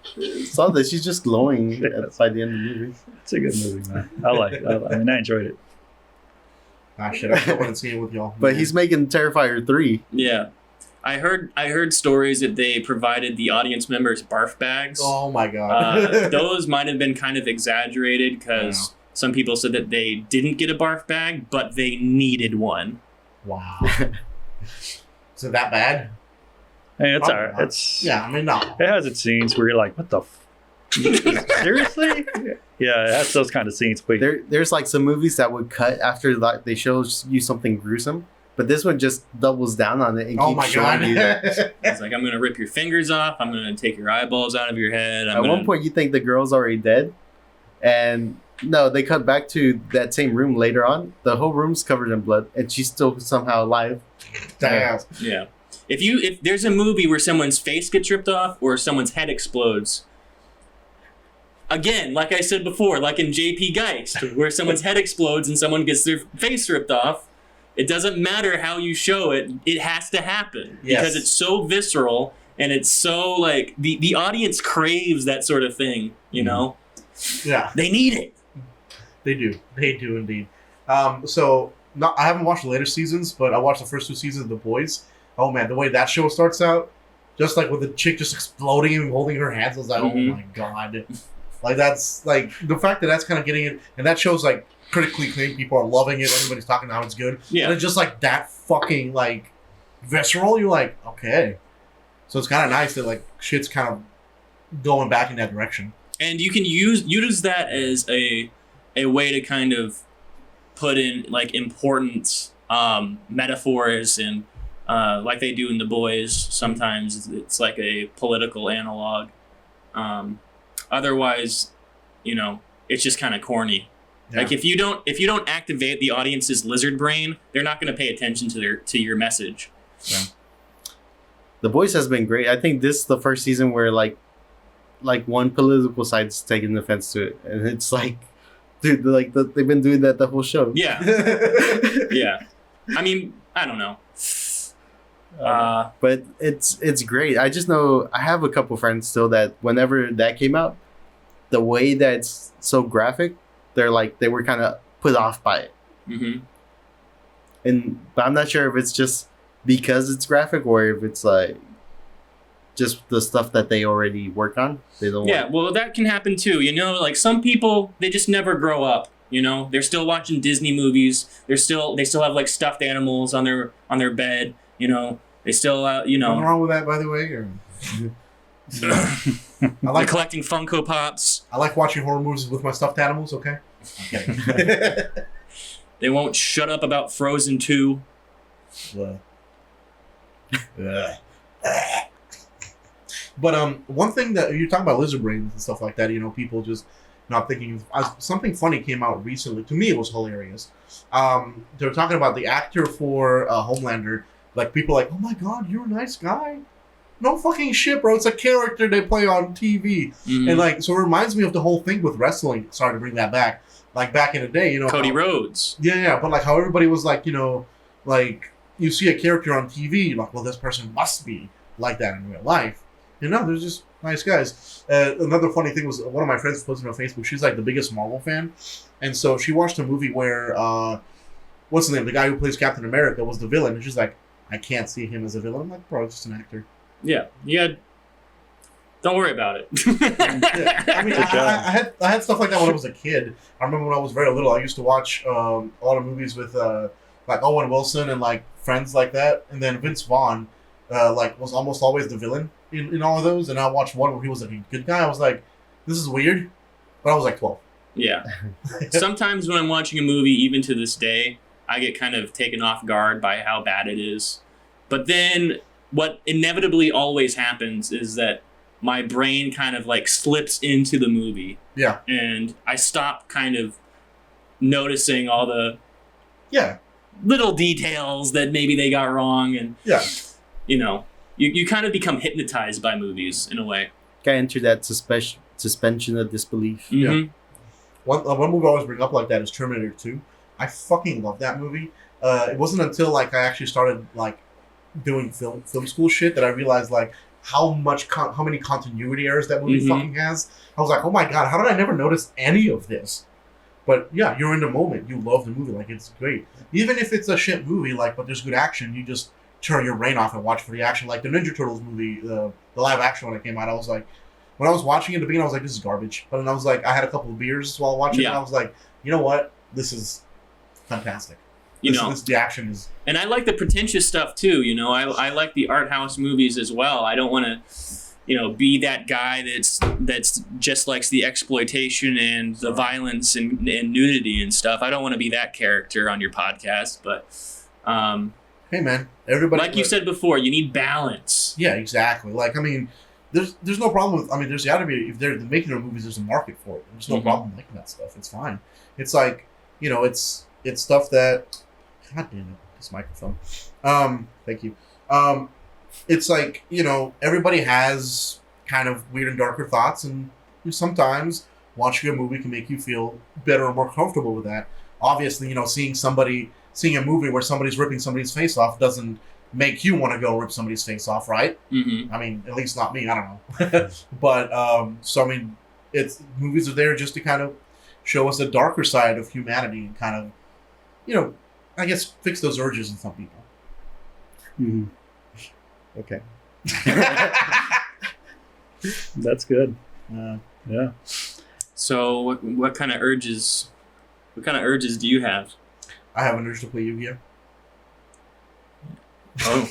So that she's just glowing by the end of the movie.
It's a good movie, man. I like it. I enjoyed it.
Ah, shit, I still want to see it with y'all.
But he's making Terrifier 3.
Yeah. I heard stories that they provided the audience members barf bags.
Oh my god.
Those might have been kind of exaggerated because some people said that they didn't get a barf bag, but they needed one.
Wow. Is it that bad?
Hey, it's
Probably
alright.
not.
It's
Yeah, I mean, no.
It has its scenes where you're like, what the seriously? Yeah, it has those kind of scenes. But
There's some movies that would cut after they show you something gruesome, but this one just doubles down on it and keeps showing you that.
It's like, I'm going to rip your fingers off. I'm going to take your eyeballs out of your head.
At one point, you think the girl's already dead, and no, they cut back to that same room later on. The whole room's covered in blood, and she's still somehow alive.
Damn.
Yeah. If there's a movie where someone's face gets ripped off or someone's head explodes, again, like I said before, like in JP Geist, where someone's head explodes and someone gets their face ripped off, it doesn't matter how you show it, it has to happen.
Yes.
Because it's so visceral and it's so the audience craves that sort of thing, you know?
Yeah.
They need it.
They do indeed. I haven't watched the later seasons, but I watched the first 2 seasons of The Boys. Oh man, the way that show starts out, just with the chick just exploding and holding her hands, I was like, oh my god. That's the fact that that's kind of getting it, and that show's critically acclaimed. People are loving it. Everybody's talking how it's good.
Yeah.
And it's just that fucking visceral. You're like, okay. So it's kind of nice that shit's kind of going back in that direction.
And you can use that as a way to kind of put in important metaphors and like they do in The Boys. Sometimes it's like a political analog. Otherwise, it's just kind of corny. Yeah. If you don't activate the audience's lizard brain, they're not going to pay attention to your message.
Yeah.
The Boys has been great. I think this is the first season where one political side's taking offense to it, and it's dude, they've been doing that the whole show.
Yeah. Yeah. I mean, I don't know.
But it's great. I just know I have a couple friends still that whenever that came out, the way that's so graphic, they were kind of put off by it. Mm-hmm. But I'm not sure if it's just because it's graphic or if it's just the stuff that they already work on. They don't.
Yeah, well, that can happen too. Some people, they just never grow up. They're still watching Disney movies. They still have stuffed animals on their bed. They still
Nothing wrong with that, by the way. Or...
They're collecting Funko Pops.
I like watching horror movies with my stuffed animals. Okay.
They won't shut up about Frozen 2.
But one thing that you're talking about lizard brains and stuff like that, you know, people just not thinking. Something funny came out recently. To me, it was hilarious. They were talking about the actor for Homelander. Like people like, oh my god, you're a nice guy. No fucking shit, bro. It's a character they play on TV, and like so it reminds me of the whole thing with wrestling. Sorry to bring that back. Like back in the day, you know,
Cody Rhodes.
Yeah, but like how everybody was like, you know, like you see a character on TV, you're like, well, this person must be like that in real life. You know, they're just nice guys. Another funny thing was one of my friends posted on Facebook. She's like the biggest Marvel fan, and so she watched a movie where what's his name? The guy who plays Captain America was the villain, and she's like, I can't see him as a villain. I'm like, bro, it's just an actor.
Yeah. Don't worry about it.
Yeah. I mean, I had stuff like that when I was a kid. I remember when I was very little, I used to watch all the movies with like Owen Wilson and like friends like that, and then Vince Vaughn like was almost always the villain in all of those. And I watched one where he was like a good guy. I was like, this is weird, but I was like 12.
Yeah. Sometimes when I'm watching a movie, even to this day, I get kind of taken off guard by how bad it is. But then what inevitably always happens is that my brain kind of like slips into the movie.
Yeah.
And I stop kind of noticing all the little details that maybe they got wrong. And, you know, you kind of become hypnotized by movies in a way.
Kind of enter that suspension of disbelief.
Mm-hmm.
Yeah. One movie I always bring up like that is Terminator 2. I fucking love that movie. It wasn't until like I actually started like doing film school shit that I realized like how many continuity errors that movie fucking has. I was like, oh my god, how did I never notice any of this? But yeah, you're in the moment. You love the movie. Like, it's great. Even if it's a shit movie, like, but there's good action, you just turn your brain off and watch for the action. Like the Ninja Turtles movie, the live action when it came out, I was like, when I was watching it at the beginning, I was like, this is garbage. But then I was like, I had a couple of beers while watching it, and I was like, you know what? This is fantastic. The action is...
And I like the pretentious stuff, too, you know? I like the art house movies as well. I don't want to, you know, be that guy that's just likes the exploitation and the violence and nudity and stuff. I don't want to be that character on your podcast, but...
hey, man, everybody...
Like you said before, you need balance.
Yeah, exactly. Like, I mean, there's no problem with... I mean, there's got to be... If they're making their movies, there's a market for it. There's no problem liking that stuff. It's fine. It's like, you know, it's stuff that... God damn it, this microphone. Thank you. It's like, you know, everybody has kind of weird and darker thoughts, and sometimes watching a movie can make you feel better or more comfortable with that. Obviously, you know, seeing a movie where somebody's ripping somebody's face off doesn't make you want to go rip somebody's face off, right?
Mm-hmm.
I mean, at least not me. I don't know. But so I mean, movies are there just to kind of show us the darker side of humanity and kind of, you know, I guess fix those urges in some people.
Mm-hmm. Okay.
That's good.
Yeah.
So what kind of urges do you have?
I have an urge to play Yu-Gi-Oh.
Oh.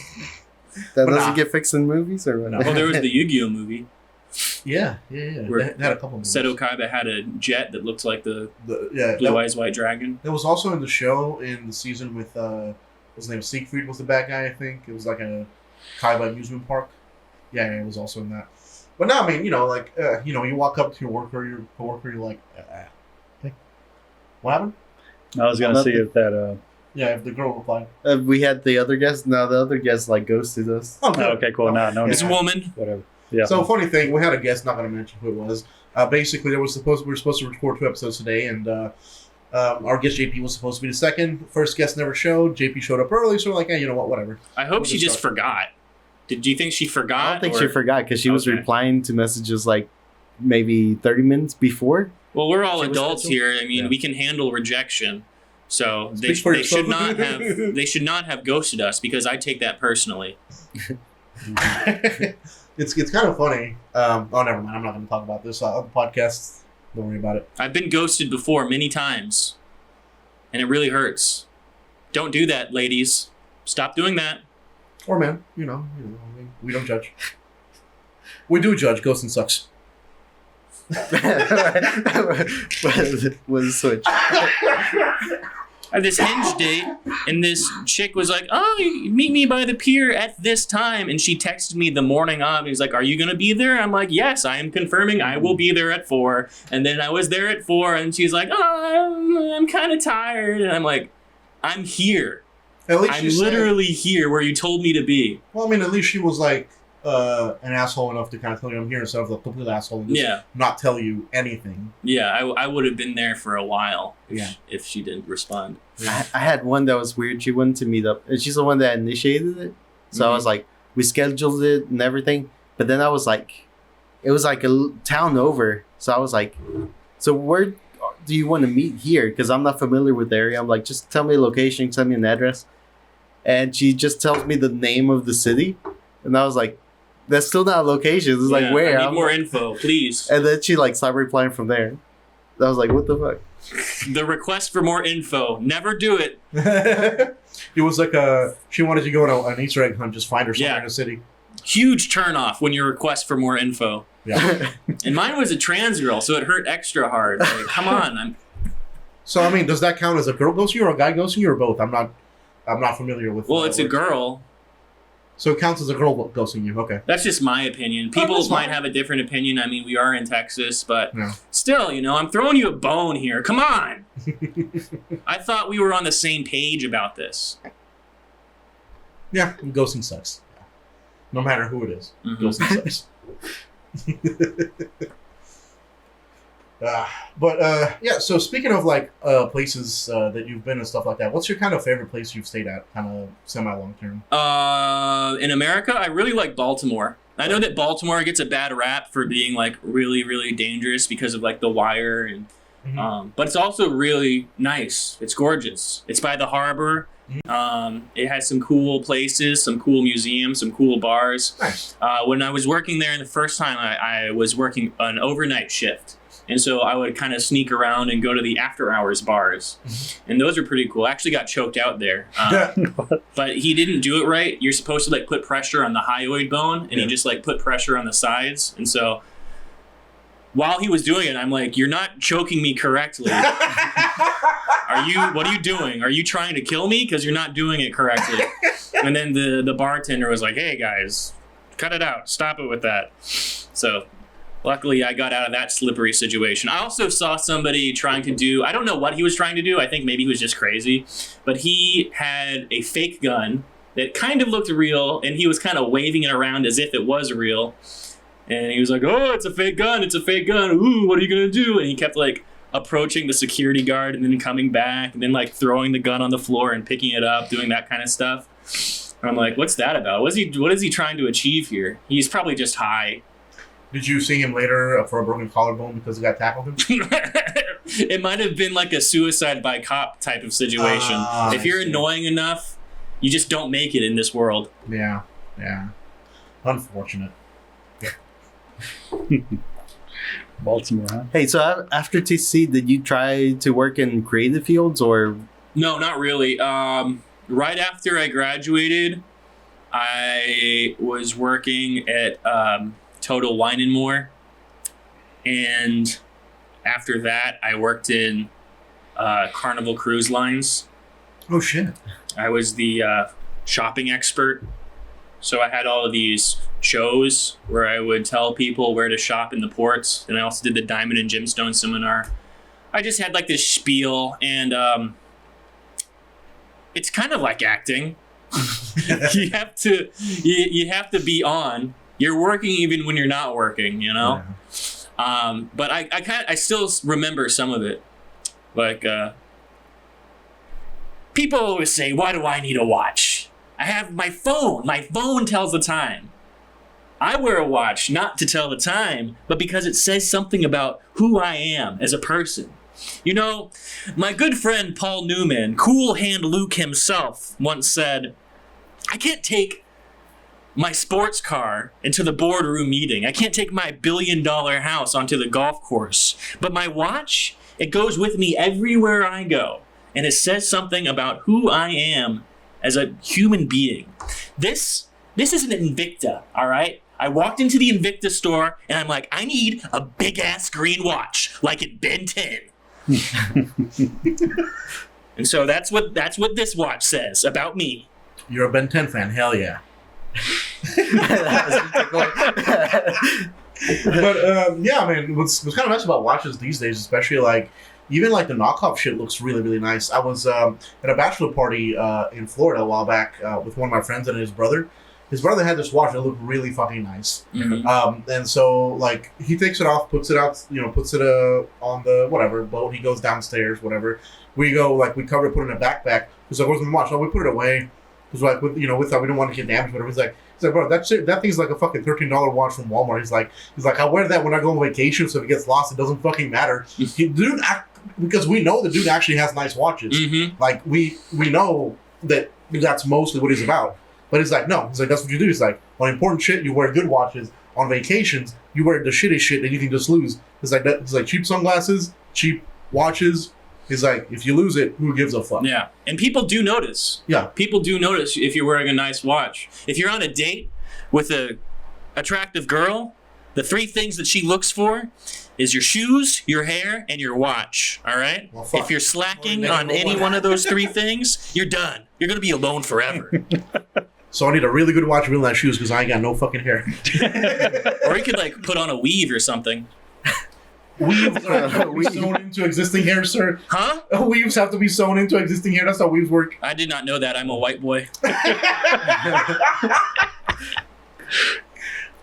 That doesn't get fixed in movies or what?
No.
Well, there was the Yu-Gi-Oh movie.
Yeah.
Where
They had a couple movies.
Seto Kaiba had a jet that looked like the
Blue
Eyes White Dragon.
There was also in the show in the season with his name Siegfried was the bad guy, I think. It was like a Kaiba amusement park. Yeah, it was also in that. But no, I mean, you know, like you know, you walk up to your coworker, you're like, hey, what happened?
I was gonna see if that.
Yeah, if the girl replied.
We had the other guest. No, the other guest like ghosted us.
Oh, good.
Okay, cool. No,
It's a woman.
whatever. Yeah.
So funny thing, we had a guest. Not going to mention who it was. Basically, we were supposed to record 2 episodes today, and our guest JP was supposed to be the second. First guest never showed. JP showed up early, so we're like, hey, you know what? Whatever.
I hope she just forgot. Do you think she forgot?
I don't think she forgot because she was replying to messages like maybe 30 minutes before.
Well, we're all adults here. I mean, we can handle rejection. So they should not have ghosted us because I take that personally.
It's kind of funny. Oh, never mind. I'm not going to talk about this on the podcast. Don't worry about it.
I've been ghosted before many times, and it really hurts. Don't do that, ladies. Stop doing that.
Or man, you know, we don't judge. We do judge. Ghosting sucks.
Was a switch.
I had this Hinge date, and this chick was like, "Oh, meet me by the pier at this time." And she texted me the morning of. And he's like, "Are you gonna be there?" I'm like, "Yes, I am confirming. I will be there at 4." And then I was there at 4, and she's like, "Oh, I'm kind of tired." And I'm like, "I'm here.
At least
I'm literally here where you told me to be."
Well, I mean, at least she was like an asshole enough to kind of tell you I'm here instead of a complete asshole and just not tell you anything.
Yeah, I would have been there for a while
Yeah.
if she didn't respond.
I had one that was weird. She wanted to meet up, and she's the one that initiated it. So I was like, we scheduled it and everything. But then I was like, it was like a town over. So I was like, so where do you want to meet here? Because I'm not familiar with the area. I'm like, just tell me a location, tell me an address. And she just tells me the name of the city. And I was like, that's still not a location. It's like, where?
I need more info, please.
And then she like stopped replying from there. I was like, what the fuck?
The request for more info. Never do it.
It was like she wanted to go on an Easter egg hunt, just find her somewhere in the city.
Huge turnoff when you request for more info.
Yeah.
And mine was a trans girl, so it hurt extra hard. Like, come on.
So I mean, does that count as a girl ghosting you or a guy ghosting you or both? I'm not familiar with.
Well, it's a girl.
So it counts as a girl ghosting you. Okay.
That's just my opinion. People might have a different opinion. I mean, we are in Texas, but still, I'm throwing you a bone here. Come on. I thought we were on the same page about this.
Yeah, ghosting sucks. No matter who it is, ghosting sucks. Yeah, so speaking of like places that you've been and stuff like that, what's your kind of favorite place you've stayed at, kind of semi-long term?
In America, I really like Baltimore. I know that Baltimore gets a bad rap for being like really, really dangerous because of like The Wire, and but it's also really nice. It's gorgeous. It's by the harbor. It has some cool places, some cool museums, some cool bars.
Nice.
When I was working there the first time, I was working an overnight shift. And so I would kind of sneak around and go to the after hours bars. And those are pretty cool. I actually got choked out there. But he didn't do it right. You're supposed to like put pressure on the hyoid bone, and he just like put pressure on the sides. And so while he was doing it, I'm like, "You're not choking me correctly. What are you doing? Are you trying to kill me? Because you're not doing it correctly." And then the bartender was like, "Hey guys, cut it out. Stop it with that." So luckily, I got out of that slippery situation. I also saw somebody trying to do, I don't know what he was trying to do. I think maybe he was just crazy. But he had a fake gun that kind of looked real, and he was kind of waving it around as if it was real. And he was like, "Oh, it's a fake gun. It's a fake gun. Ooh, what are you going to do?" And he kept like approaching the security guard and then coming back and then like throwing the gun on the floor and picking it up, doing that kind of stuff. And I'm like, what's that about? What is he trying to achieve here? He's probably just high. Did
you see him later for a broken collarbone because he got tackled him?
It might have been like a suicide by cop type of situation. If you're annoying enough, you just don't make it in this world.
Yeah. Unfortunate.
Baltimore, huh?
Hey, so after TC, did you try to work in creative fields or?
No, not really. Right after I graduated, I was working at Total Wine and More, and after that, I worked in Carnival Cruise Lines.
Oh shit!
I was the shopping expert. So I had all of these shows where I would tell people where to shop in the ports, and I also did the Diamond and Gemstone seminar. I just had like this spiel, and it's kind of like acting. you have to be on. You're working even when you're not working, Yeah. But I still remember some of it, like people always say, "Why do I need a watch? I have my phone. My phone tells the time." I wear a watch not to tell the time, but because it says something about who I am as a person. My good friend Paul Newman, Cool Hand Luke himself, once said, "I can't take my sports car into the boardroom meeting. I can't take my $1 billion house onto the golf course. But my watch, it goes with me everywhere I go. And it says something about who I am as a human being." This is an Invicta, all right? I walked into the Invicta store, and I'm like, I need a big-ass green watch, like at Ben 10. And so that's what this watch says about me.
You're a Ben 10 fan, hell yeah. But yeah, I mean, what's kind of nice about watches these days, especially like even like the knockoff shit looks really, really nice. I was at a bachelor party in Florida a while back with one of my friends and his brother. His brother had this watch that looked really fucking nice.
Mm-hmm.
And so like he takes it off, puts it out, puts it on the whatever boat. He goes downstairs, whatever. We go like we cover it, put it in a backpack. He's like, "Where's my watch?" Oh, we put it away. Because like we thought we didn't want to get damaged, whatever. He's like, bro, that thing's like a fucking $13 watch from Walmart. He's like, I wear that when I go on vacation, so if it gets lost, it doesn't fucking matter. Because we know the dude actually has nice watches.
Mm-hmm.
Like we know that that's mostly what he's about. But he's like, no. He's like, that's what you do. He's like, on important shit, you wear good watches. On vacations, you wear the shitty shit that you can just lose. It's like cheap sunglasses, cheap watches. He's like, if you lose it, who gives a fuck?
Yeah, and people do notice.
Yeah.
People do notice if you're wearing a nice watch. If you're on a date with a attractive girl, the 3 things that she looks for is your shoes, your hair, and your watch. All right?
Well, fuck.
If you're slacking on any one of those 3 things, you're done. You're going to be alone forever.
So I need a really good watch, really nice shoes, because I ain't got no fucking hair.
Or you could like put on a weave or something.
Weaves have to be sewn into existing hair, sir.
Huh?
Weaves have to be sewn into existing hair. That's how weaves work.
I did not know that. I'm a white boy.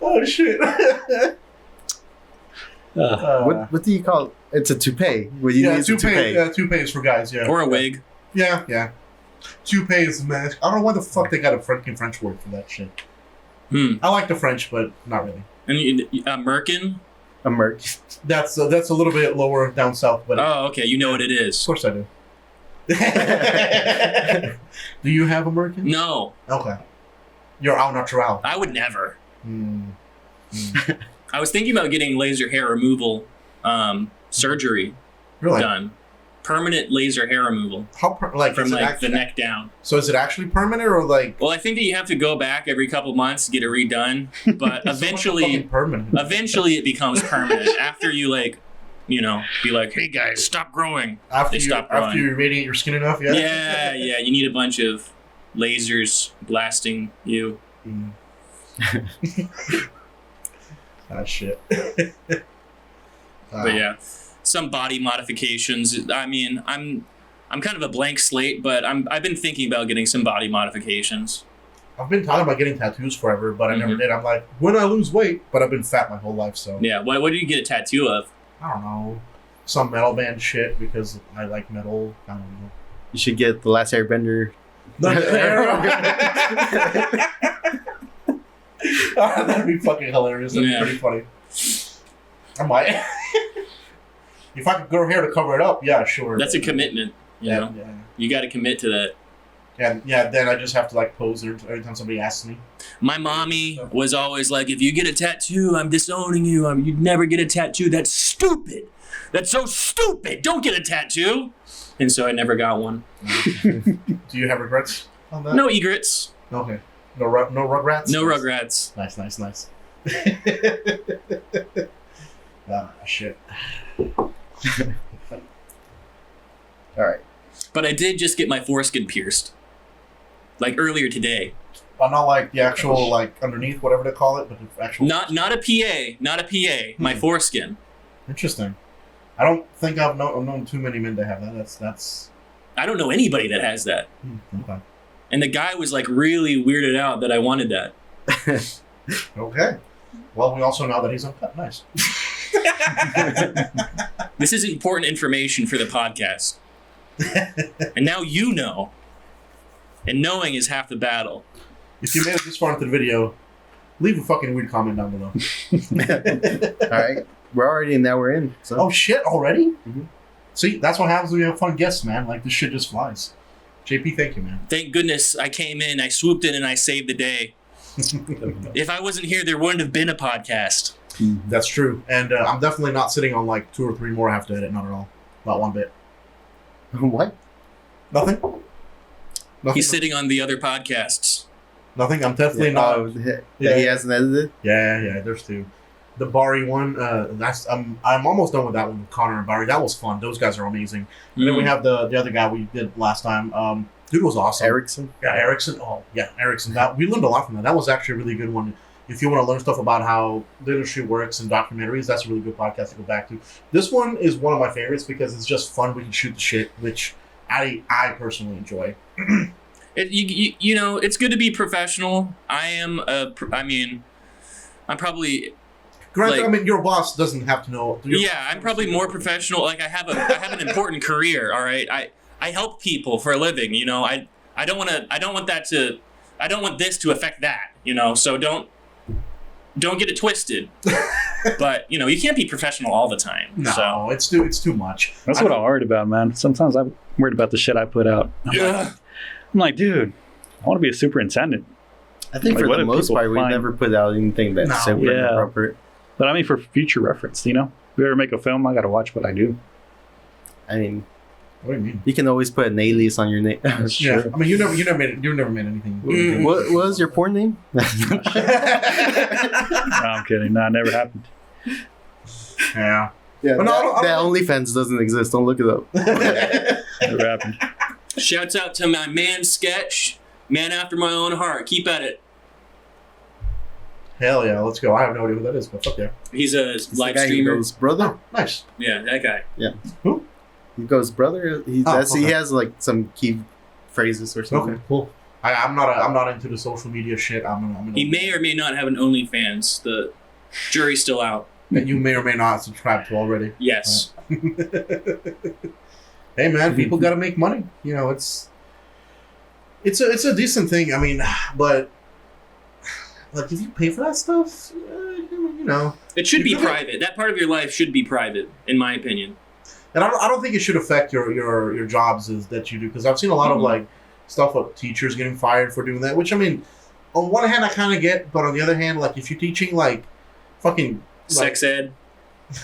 Oh shit.
What do you call it? It's a toupee. What you use a toupee.
Toupee is for guys, yeah.
Or a wig.
Yeah. Toupee is mask. I don't know why the fuck they got a fucking French word for that shit. I like the French, but not really.
And Merkin?
A merc.
That's a little bit lower down south, but
Oh, okay. You know what it
of
is.
course I do. Do you have a merkin?
No,
Okay. You're au natural.
I would never. I was thinking about getting laser hair removal surgery
Really?
done. Permanent laser hair removal
How
from
is it
like
actually,
the neck down.
So is it actually permanent or like?
Well, I think that you have to go back every couple months to get it redone, but
It's so
eventually,
fucking permanent.
eventually it becomes permanent after you like, be like, hey guys, stop growing.
After
they
you
stop growing.
after you irradiate your skin enough, yeah.
Yeah. You need a bunch of lasers blasting you.
Ah shit.
But yeah, some body modifications. I mean, I'm kind of a blank slate, but I've been thinking about getting some body modifications.
I've been talking about getting tattoos forever, but I never did. I'm like, when I lose weight, but I've been fat my whole life, so
Yeah, what did you get a tattoo of?
I don't know. Some metal band shit because I like metal. I don't know.
You should get the Last Airbender.
That'd be fucking hilarious. That'd be pretty funny. I might. If I could grow hair to cover it up, yeah, sure.
That's a commitment. You know, you got to commit to that.
Yeah. Then I just have to like pose every time somebody asks me.
My mommy was always like, "If you get a tattoo, I'm disowning you. You'd never get a tattoo. That's stupid. That's so stupid. Don't get a tattoo." And so I never got one.
Do you have regrets on that?
No egrets.
Okay. No rugrats.
No rugrats.
Nice. Ah, shit.
All right.
But I did just get my foreskin pierced, like earlier today.
But not like the actual like underneath, whatever they call it, but the actual.
Not a PA. My foreskin.
Interesting. I don't think I've known too many men to have that. That's.
I don't know anybody that has that.
Okay.
And the guy was like really weirded out that I wanted that.
Okay. Well, we also know that he's uncut. Nice.
This is important information for the podcast. And now you know. And knowing is half the battle.
If you made it this far into the video, leave a fucking weird comment down below.
All right. We're already in. Now we're in. So.
Oh shit! Already?
Mm-hmm.
See, that's what happens when you have fun guests, man. Like this shit just flies. JP, thank you, man.
Thank goodness I came in, I swooped in, and I saved the day. If I wasn't here, there wouldn't have been a podcast.
That's true. And I'm definitely not sitting on like 2 or 3 more I have to edit. Not at all. Not one bit.
What?
Nothing?
He's sitting on the other podcasts.
Nothing? I'm definitely not.
He hasn't edited?
Yeah, there's 2. the Bari one. I'm almost done with that one with Connor and Bari. That was fun. Those guys are amazing. And then we have the other guy we did last time. Dude was awesome.
Erickson.
Yeah, Erickson. Oh, yeah, Erickson. We learned a lot from that. That was actually a really good one. If you want to learn stuff about how the industry works and documentaries, that's a really good podcast to go back to. This one is one of my favorites because it's just fun. We can shoot the shit, which I personally enjoy.
You know, it's good to be professional. I'm probably.
Granted,
Like-
I mean, your boss doesn't have to know.
Yeah, I'm probably more professional. Like I have an important career. All right, I help people for a living. You know, I don't want this to affect that. You know, so don't get it twisted. But you know, you can't be professional all the time.
No,
So
it's too much.
That's what I'm worried about, man. Sometimes I'm worried about the shit I put out. I'm like, dude, I want to be a superintendent.
I think
Like,
for
what
the
if
most
people
part, we
find-
never put out anything that's
No.
super
Yeah.
inappropriate.
But I mean, for future reference, you know, if you ever make a film, I got to watch what I do.
I mean,
What do you mean?
you can always put an alias on your name.
That's
Yeah,
true.
I mean, you never made anything.
What was your porn name?
No, I'm kidding. No, it never happened.
Yeah.
Yeah,
But no, I don't-
that OnlyFans doesn't exist. Don't look it up.
Never happened.
shouts out to my man Sketch, man after my own heart. Keep at it.
Hell yeah, let's go. I have no idea who that is, but fuck yeah.
He's a
It's the
live
guy who
streamer.
goes, brother.
Nice.
Yeah, that guy.
He goes, brother. He
okay.
has like some key phrases or something.
Okay, cool. I'm not into the social media shit. I'm
He may or may not have an OnlyFans. The jury's still out.
that you may or may not subscribe to already.
Yes.
Hey man, people got to make money. You know, it's a decent thing. I mean, but like if you pay for that stuff, you know,
It should be
You could-
private. That part of your life should be private, in my opinion.
and I don't think it should affect your jobs that you do because I've seen a lot of
Mhm.
like stuff of teachers getting fired for doing that. Which I mean, on one hand I kind of get, but on the other hand, like if you're teaching like fucking
Sex ed.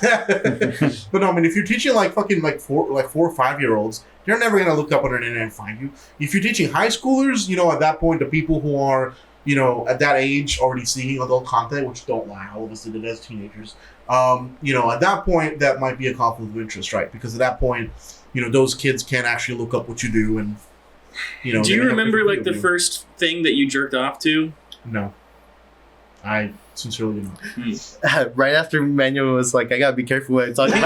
but no, I mean, if you're teaching like fucking like 4 or 5 year olds, they're never gonna look up on the internet and find you. If you're teaching high schoolers, you know, at that point, the people who are, you know, at that age already seeing adult content, which don't lie, all of us did it as teenagers. You know, at that point, that might be a conflict of interest, right? Because at that point, you know, those kids can't actually look up what you do, and you know.
Do you
they have
remember
different
like the
view of
first thing that you jerked off to?
you. No, I sincerely do not.
Right after Manuel was like, I gotta be careful what I talk about.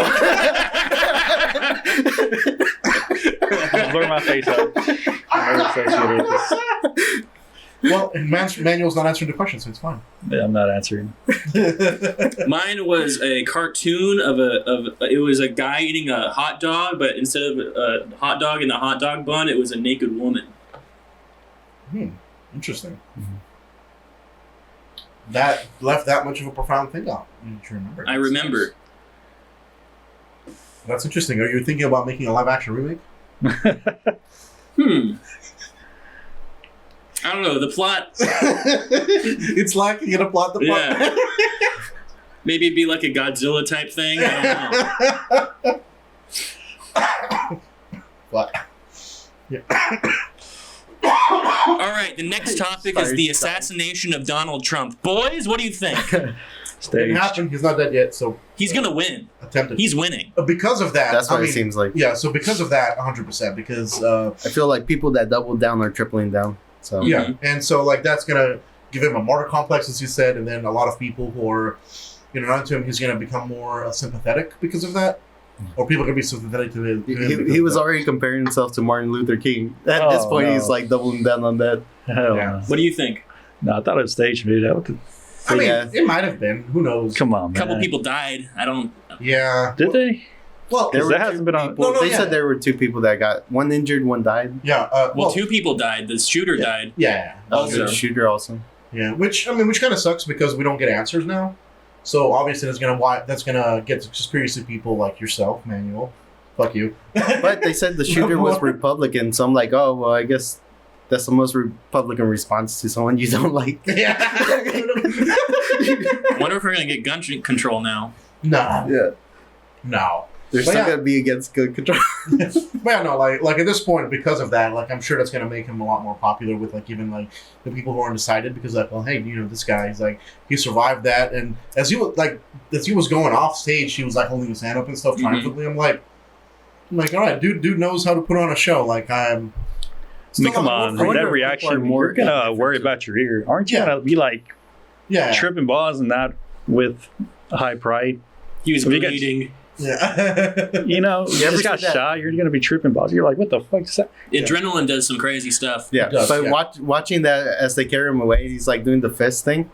Blur my face out. I'm never associated with this.
Well, Manuel's not answering the question, so it's fine.
Yeah, I'm not answering.
Mine was a cartoon of it was a guy eating a hot dog, but instead of a hot dog in the hot dog bun, it was a naked woman.
Interesting. That left that much of a profound thing out. You remember?
I remember.
That's interesting. Are you thinking about making a live action remake?
I don't know. The plot.
It's lacking in a plot.
Yeah. Maybe it'd be like a Godzilla type thing. I don't know.
What? Yeah.
All right. The next topic is
Sorry,
the
sorry.
assassination of Donald Trump. Boys, what do you think?
Didn't
Staged.
happen. He's not dead yet, so
He's gonna win.
attempted.
He's winning.
Because of that.
That's what
I
it
mean,
seems like.
Yeah, so because of that, 100%. Because
I feel like people that double down are tripling down. So
yeah, and so like that's gonna give him a martyr complex, as you said, and then a lot of people who are, you know, not to him, he's gonna become more sympathetic because of that, or people are gonna be sympathetic to him.
he was already comparing himself to Martin Luther King. At this
Oh,
point,
no.
he's like doubling down on that.
Hell
Yeah.
no.
What do you think?
No, I thought it was staged, dude.
I mean,
Yeah.
it might have been. Who knows?
Come on,
A
man.
couple people died. I don't.
Yeah.
Did they?
Well,
There
Because
were
that hasn't been on.
people-
No,
they
yeah.
said there were 2 people that got one injured, one died.
yeah.
Well, 2 people died. The shooter
Yeah.
died.
Yeah.
Also.
The shooter also.
Yeah. Which kind of sucks because we don't get answers now. So obviously that's gonna get conspiracy people like yourself, Manuel. Fuck you.
But they said the shooter was Republican, so I'm like, oh well, I guess that's the most Republican response to someone you don't like.
Yeah.
I wonder if we're gonna get gun control now.
No.
Yeah.
No.
They're still gonna be against gun control.
But yeah, no, like at this point, because of that, like I'm sure that's gonna make him a lot more popular with like even like the people who are undecided, because like, well, hey, this guy, he's like he survived that, and as he was going off stage, he was like holding his hand up and stuff triumphantly. I'm like, all right, dude knows how to put on a show. Like I'm.
I mean, come on, with that reaction, you're gonna worry about your ear, aren't you? Gonna be like, tripping balls and not with high pride.
He was bleeding.
Yeah.
You just got shot. You're gonna be tripping balls. You're like, what the fuck is that?
Adrenaline does some crazy stuff.
Yeah, but watching that as they carry him away, he's like doing the fist thing.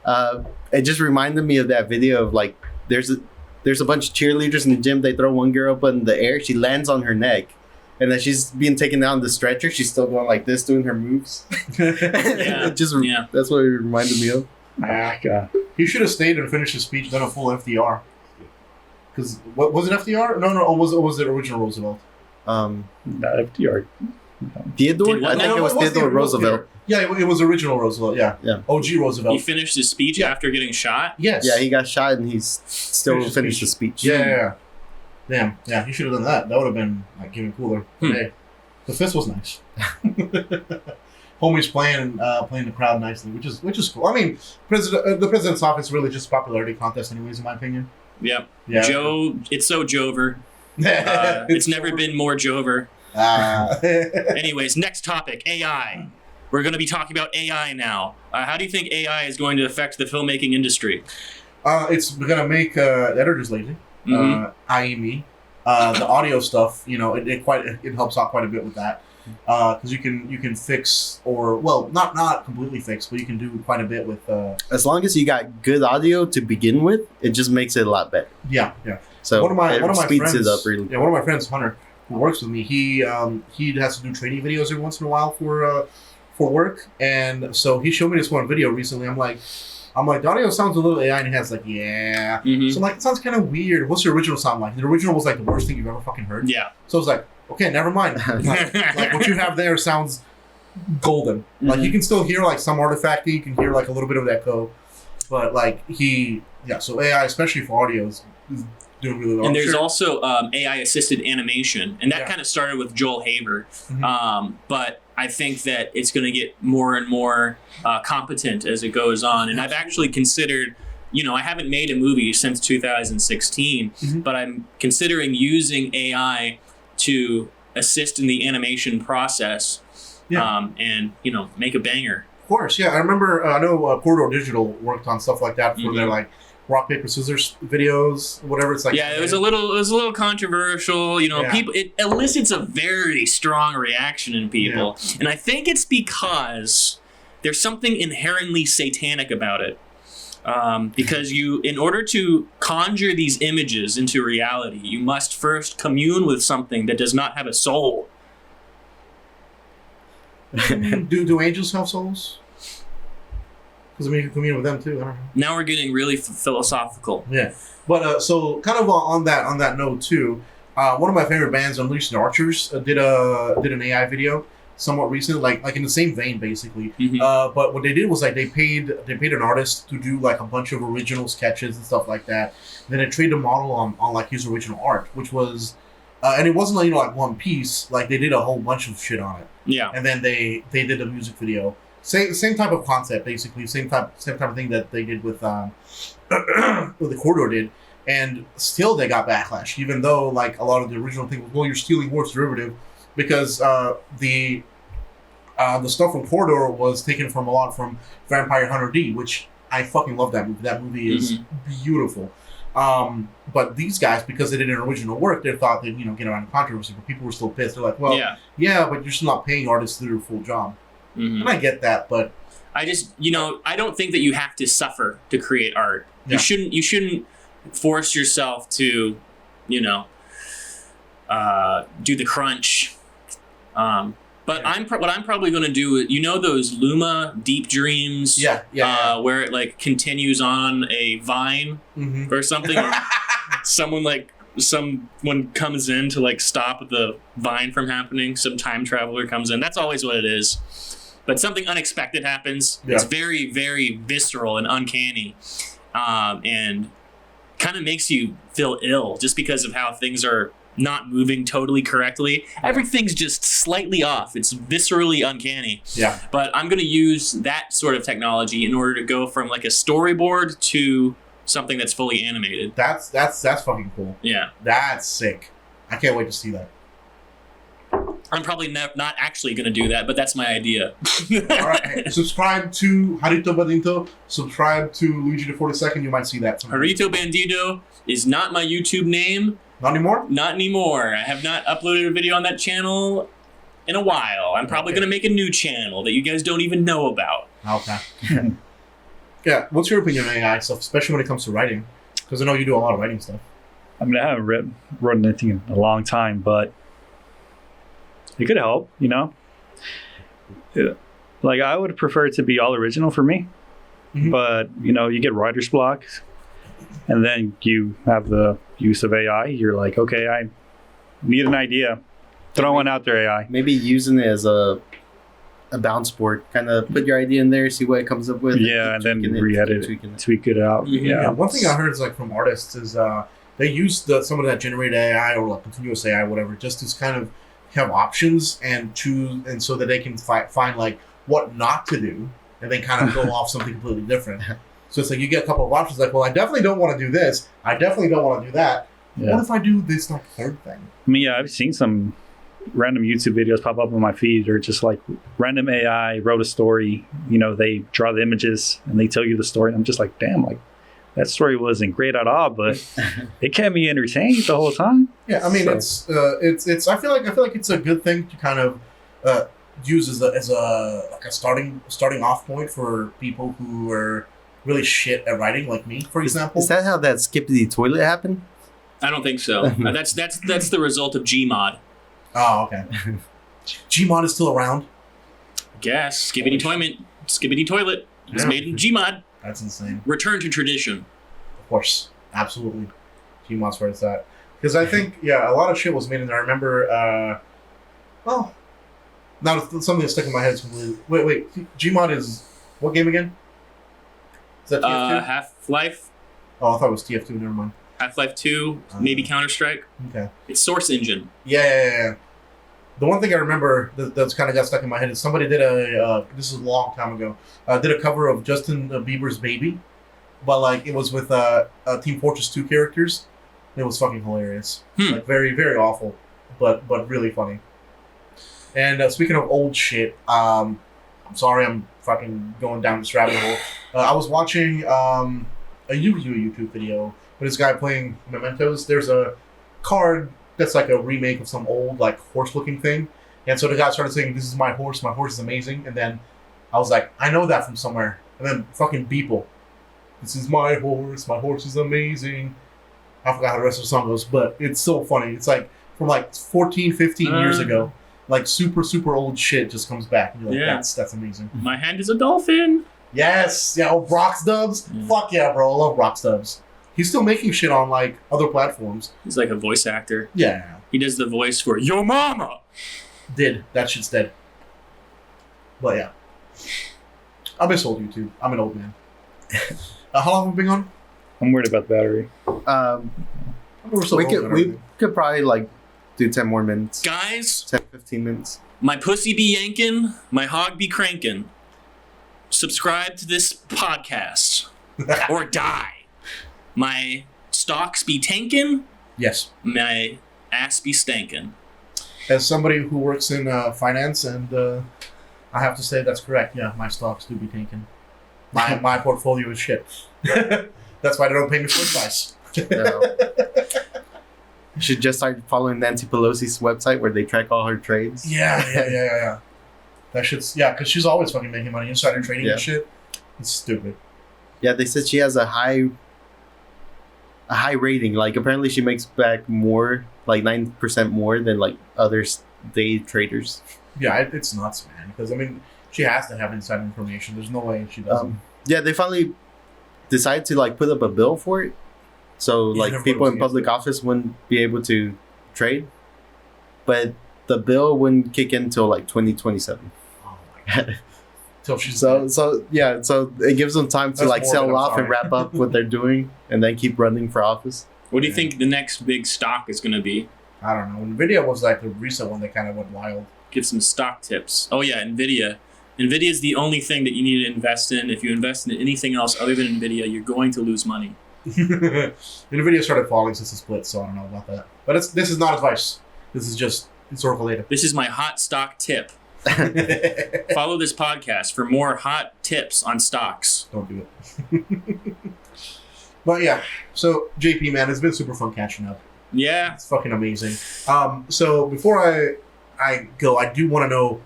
It just reminded me of that video of like there's a bunch of cheerleaders in the gym. They throw one girl up in the air. She lands on her neck. And then she's being taken down the stretcher. She's still going like this, doing her moves. That's what it reminded me of.
God.
He should have stayed and finished his speech, done a full FDR. Because what was it, FDR? No, or was it original Roosevelt?
Not FDR.
Theodore? I think it was Theodore Roosevelt.
Yeah, it was original Roosevelt. Yeah. OG Roosevelt.
He finished his speech after getting shot.
Yes.
Yeah, he got shot and he's still finished the speech.
Yeah. Damn, yeah, he should have done that. That would have been like even cooler. Hey, the fist was nice. Homie's playing the crowd nicely, which is cool. I mean, the president's office really just a popularity contest, anyways, in my opinion.
Yep. Yeah. Joe, it's so Jover. It's never been more Jover. Anyways, next topic: AI. We're going to be talking about AI now. How do you think AI is going to affect the filmmaking industry?
It's going to make editors lazy. IME, the audio stuff, it helps out quite a bit with that, because you can fix, or well, not completely fix, but you can do quite a bit with.
As long as you got good audio to begin with, it just makes it a lot better.
Yeah.
So
one of my
speeds
friends,
it up really.
Yeah, one of my friends, Hunter, who works with me, he has to do training videos every once in a while for work, and so he showed me this one video recently. I'm like, the audio sounds a little AI, and he has like, So I'm like, it sounds kind of weird. What's the original sound like? The original was like the worst thing you've ever fucking heard.
Yeah.
So I was like, okay, never mind. like what you have there sounds golden. Like you can still hear like some artifacting, you can hear like a little bit of echo, but like so AI, especially for audio, is doing really well.
And there's also AI assisted animation, and that kind of started with Joel Haver, but I think that it's going to get more and more competent as it goes on. And I've actually considered, I haven't made a movie since 2016, but I'm considering using AI to assist in the animation process and, make a banger.
Of course, yeah. I remember, I know Corridor Digital worked on stuff like that for their like rock paper scissors videos, whatever it's like.
Yeah, it was a little controversial. People, it elicits a very strong reaction in people, and I think it's because there's something inherently satanic about it. Because in order to conjure these images into reality, you must first commune with something that does not have a soul.
Do angels have souls? Because you can commune with them too. I don't know.
Now we're getting really philosophical.
Yeah, but so kind of on that note too, one of my favorite bands, Unleashed Archers, did an AI video somewhat recently, like in the same vein basically. But what they did was like they paid an artist to do like a bunch of original sketches and stuff like that. Then they trained a model on like his original art, which was, and it wasn't like one piece. Like they did a whole bunch of shit on it.
Yeah,
and then they did a music video. Same type of concept, basically. Same type of thing that they did with what the Corridor did, and still they got backlash. Even though like a lot of the original thing was, well, you're stealing Warp's derivative, because the stuff from Corridor was taken from a lot from Vampire Hunter D, which I fucking love that movie. That movie is beautiful. But these guys, because they did an original work, they thought they'd get around controversy, but people were still pissed. They're like, well, yeah, but you're still not paying artists to do their full job. And I get that, but
I just, I don't think that you have to suffer to create art. You shouldn't force yourself to, do the crunch. But what I'm probably going to do, those Luma Deep Dreams, where it like continues on a vine or something, or someone comes in to like stop the vine from happening. Some time traveler comes in. That's always what it is. But something unexpected happens. It's very, very visceral and uncanny. And kind of makes you feel ill just because of how things are not moving totally correctly. Everything's just slightly off. It's viscerally uncanny.
Yeah.
But I'm going to use that sort of technology in order to go from like a storyboard to something that's fully animated.
That's fucking cool.
Yeah.
That's sick. I can't wait to see that.
I'm probably not actually going to do that, but that's my idea.
All right. Subscribe to Harito Bandito. Subscribe to Luigi the 42nd. You might see that.
Harito Bandito is not my YouTube name.
Not anymore?
Not anymore. I have not uploaded a video on that channel in a while. I'm probably going to make a new channel that you guys don't even know about.
Okay. Yeah. What's your opinion on AI stuff, especially when it comes to writing? Because I know you do a lot of writing stuff.
I mean, I haven't written anything in a long time, but it could help, you know? Yeah. Like, I would prefer it to be all original for me, but, you know, you get writer's block, and then you have the use of AI. You're like, okay, I need an idea. Throw one out there, AI.
Maybe using it as a bounce board, kind of put your idea in there, see what it comes up with.
Yeah, and then re-edit it, tweak it out.
Yeah. One thing I heard is like from artists is they use some of that generated AI or like continuous AI, whatever, just to kind of have options and choose, and so that they can find like what not to do, and then kind of go off something completely different. So it's like you get a couple of options, like, well, I definitely don't want to do this. I definitely don't want to do that. Yeah. What if I do this like third thing?
I mean, yeah, I've seen some random YouTube videos pop up on my feed, or just like random AI wrote a story. You know, they draw the images and they tell you the story. And I'm just like, damn, like that story wasn't great at all, but it kept me entertained the whole time.
Yeah, I mean, so. it's. I feel like it's a good thing to kind of use as a like a starting off point for people who are really shit at writing, like me, for example.
Is that how that Skippity toilet happened?
I don't think so. That's the result of Gmod.
Oh, okay. Gmod is still around.
Guess Skibbity Toilet is made in Gmod.
That's insane.
Return to tradition.
Of course, absolutely. Gmod's where it's at. Because I think, yeah, a lot of shit was made in there. I remember, well, now something that stuck in my head is completely. Wait. Gmod is what game again? Is that TF2?
Half-Life.
Oh, I thought it was TF2. Never mind.
Half-Life 2, maybe Counter-Strike.
Okay.
It's Source Engine.
Yeah. The one thing I remember that's kind of got stuck in my head is somebody did this is a long time ago, did a cover of Justin Bieber's Baby, but like it was with Team Fortress 2 characters. It was fucking hilarious. Like very, very awful, but really funny. And speaking of old shit, I'm sorry I'm fucking going down this rabbit hole. I was watching a Yu-Gi-Oh! YouTube video with this guy playing Mementos. There's a card that's like a remake of some old like horse-looking thing, and so the guy started saying, "This is my horse is amazing," and then I was like, "I know that from somewhere," and then fucking Beeple, "This is my horse is amazing." I forgot how the rest of the song goes, but it's so funny. It's like from like 14, 15 years ago. Like super, super old shit just comes back. And you're like, that's amazing.
My hand is a dolphin.
Yes. Yeah. Oh, Rockstubs. Yeah. Fuck yeah, bro. I love Rockstubs. He's still making shit on like other platforms.
He's like a voice actor.
Yeah.
He does the voice for Yo Mama.
That shit's dead. But yeah. I miss old YouTube. I'm an old man. How long have we been on?
I'm worried about the battery.
We could probably like do 10 more minutes.
Guys.
10, 15 minutes.
My pussy be yankin', my hog be crankin'. Subscribe to this podcast. Or die. My stocks be tankin'.
Yes.
My ass be stankin'.
As somebody who works in finance, and I have to say that's correct. Yeah, my stocks do be tanking. My portfolio is shit. That's why they don't pay me for advice.
You should just start following Nancy Pelosi's website where they track all her trades.
Yeah. That shit's because she's always fucking making money, insider trading and shit. It's stupid.
Yeah, they said she has a high rating. Like apparently she makes back more, like 9% more than like other day traders.
Yeah, it's nuts, man. Because I mean, she has to have inside information. There's no way she doesn't.
Yeah, they finally decided to like put up a bill for it. So like people in public office wouldn't be able to trade, but the bill wouldn't kick in until like 2027.
Oh my god! till she's
So it gives them time to
That's
like
morbid,
sell
I'm
off and
sorry.
wrap up what they're doing, and then keep running for office.
What do you think the next big stock is going to be?
I don't know. Nvidia was like the recent one that kind of went wild.
Give some stock tips. Oh yeah, Nvidia. Nvidia is the only thing that you need to invest in. If you invest in anything else other than Nvidia, you're going to lose money.
Nvidia started falling since the split, so I don't know about that. But this is not advice. This is just historical data.
This is my hot stock tip. Follow this podcast for more hot tips on stocks.
Don't do it. But yeah, so JP, man, it's been super fun catching up.
Yeah.
It's fucking amazing. So before I go, I do want to know.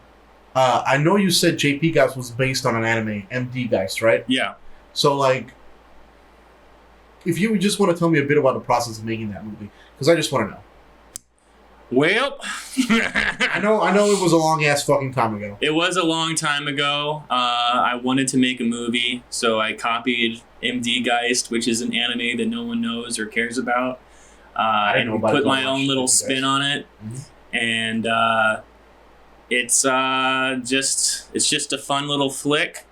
I know you said JP Geist was based on an anime, MD Geist, right?
Yeah.
So like, if you just want to tell me a bit about the process of making that movie, because I just want to know.
Well,
I know it was a long ass fucking time ago.
It was a long time ago. I wanted to make a movie, so I copied MD Geist, which is an anime that no one knows or cares about,
didn't know
and
about it,
put
but
my
I
own
watched
little
MD
spin
Geist.
on it.
Mhm.
And it's just a fun little flick,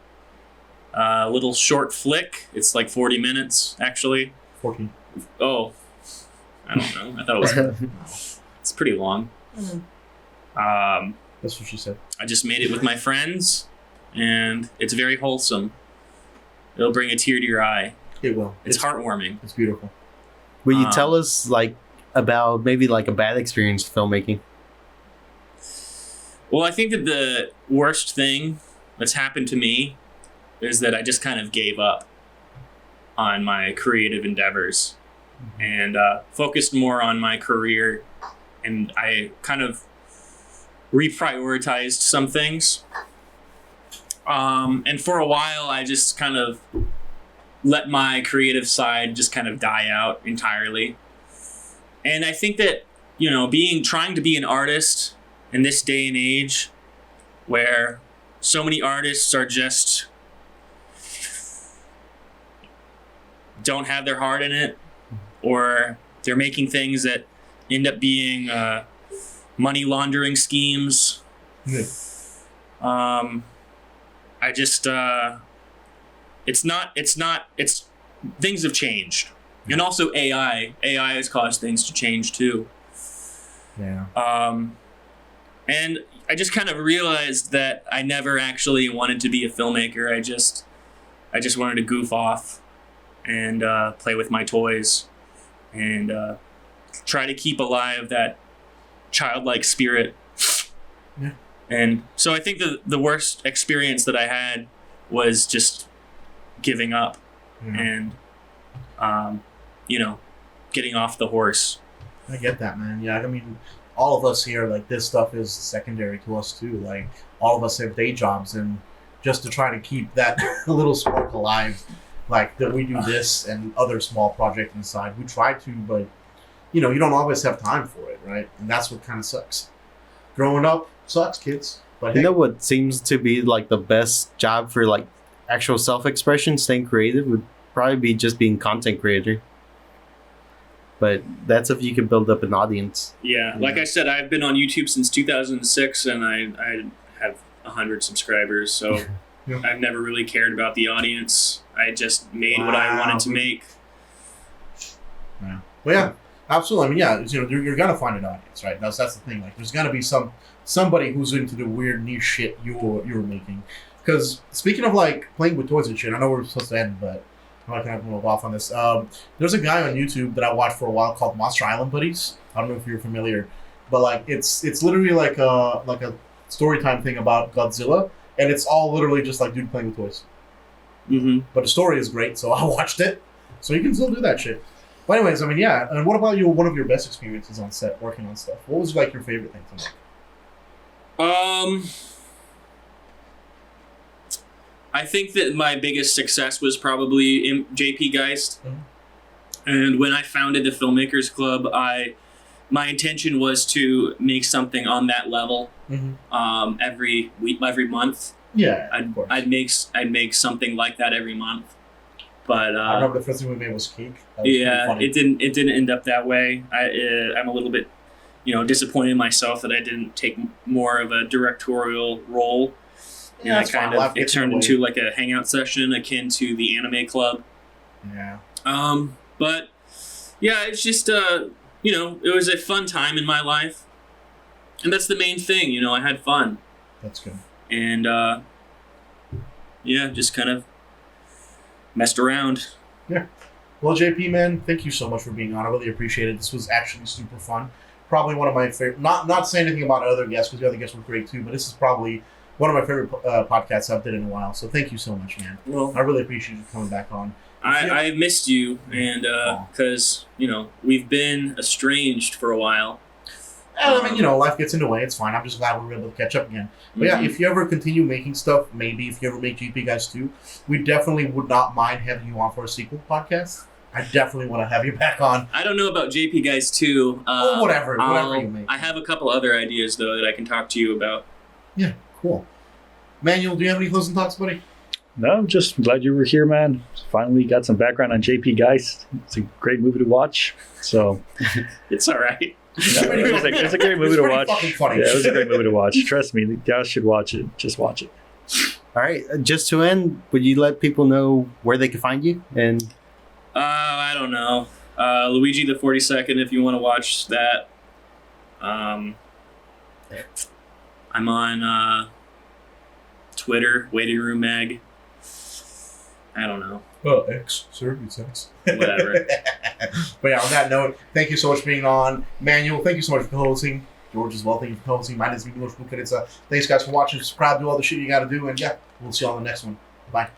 little short flick. It's like 40 minutes actually.
14.
Oh, I don't know. I thought it was. It's pretty long.
That's what she said.
I just made it with my friends, and it's very wholesome. It'll bring a tear to your eye.
It will.
It's heartwarming.
It's beautiful.
Will you tell us like about maybe like a bad experience filmmaking?
Well, I think that the worst thing that's happened to me is that I just kind of gave up on my creative endeavors and focused more on my career, and I kind of reprioritized some things. And for a while, I just kind of let my creative side just kind of die out entirely. And I think that, trying to be an artist in this day and age where so many artists are just don't have their heart in it, or they're making things that end up being money laundering schemes.
Yeah.
I just it's things have changed. And also AI has caused things to change too.
Yeah.
And I just kind of realized that I never actually wanted to be a filmmaker. I just wanted to goof off and play with my toys and try to keep alive that childlike spirit.
Yeah.
And so I think the worst experience that I had was just giving up and, getting off the horse.
I get that, man. Yeah, I mean, all of us here, like, this stuff is secondary to us, too. Like, all of us have day jobs, and just to try to keep that little spark alive, like, that we do this and other small projects inside. We try to, but, you don't always have time for it, right? And that's what kind of sucks. Growing up sucks, kids. But
You
hey,
know what seems to be like the best job for like actual self-expression, staying creative, would probably be just being content creator. But that's if you can build up an audience.
Yeah, like I said, I've been on YouTube since 2006, and I have 100 subscribers, so
Yeah.
I've never really cared about the audience. I just made what I wanted to make.
Yeah. Well, yeah, absolutely. I mean, yeah, you're gonna find an audience, right? That's the thing. Like, there's gonna be somebody who's into the weird niche shit you're making. Because speaking of like playing with toys and shit, I know we're supposed to end, but I'm not gonna move off on this. There's a guy on YouTube that I watched for a while called Monster Island Buddies. I don't know if you're familiar, but like it's literally like a story time thing about Godzilla, and it's all literally just like dude playing with toys.
Mm-hmm.
But the story is great, so I watched it. So you can still do that shit. But anyways, I mean, yeah. And what about one of your best experiences on set working on stuff? What was like your favorite thing to make?
I think that my biggest success was probably JP Geist.
Mhm.
And when I founded the Filmmakers Club, my intention was to make something on that level every week, every month.
Yeah, of course.
I'd make something like that every month. But
I remember the first thing we made was Cake. That was pretty funny.
it didn't end up that way. I'm a little bit, disappointed in myself that I didn't take more of a directorial role. And
that's fine. Life
it
gets in
turned
the way.
into like a hangout session akin to the anime club.
Yeah.
But yeah, it's just you know, it was a fun time in my life, and that's the main thing. You know, I had fun,
That's good.
and yeah, just kind of messed around.
Well, JP, man, thank you so much for being on. I really appreciate it. This was actually super fun. Probably one of my favorite. Not saying anything about other guests because the other guests were great too, but this is probably one of my favorite podcasts I've did in a while. So thank you so much, man.
Well,
I really appreciate you coming back on.
I missed you, and because you know we've been estranged for a while.
I mean, you know, life gets in the way. It's fine. I'm just glad we were able to catch up again. But yeah, if you ever continue making stuff, maybe if you ever make JP Guys 2, we definitely would not mind having you on for a sequel podcast. I definitely want to have you back on.
I don't know about JP Guys 2.
Or whatever you make.
I have a couple other ideas though that I can talk to you about.
Yeah, cool. Manuel, do you have any closing thoughts, buddy?
No, I'm just glad you were here, man. Finally got some background on JP Geist. It's a great movie to watch. So
It's all right.
it's a great movie to
pretty
watch.
fucking funny.
Yeah, it was a great movie to watch. Trust me, the guys should watch it. Just watch it.
All right. Just to end, would you let people know where they can find you? And
I don't know. Luigi the 42nd, if you want to watch that. I'm on Twitter, Waiting Room Mag. I don't know.
Oh, X. Sir, it's X.
Whatever.
But yeah, on that note, thank you so much for being on. Manuel, thank you so much for co-hosting. George as well, thank you for co-hosting. My name is Milos Bukaritsa. Thanks, guys, for watching. Subscribe, do all the shit you got to do. And yeah, we'll see you on the next one. Bye.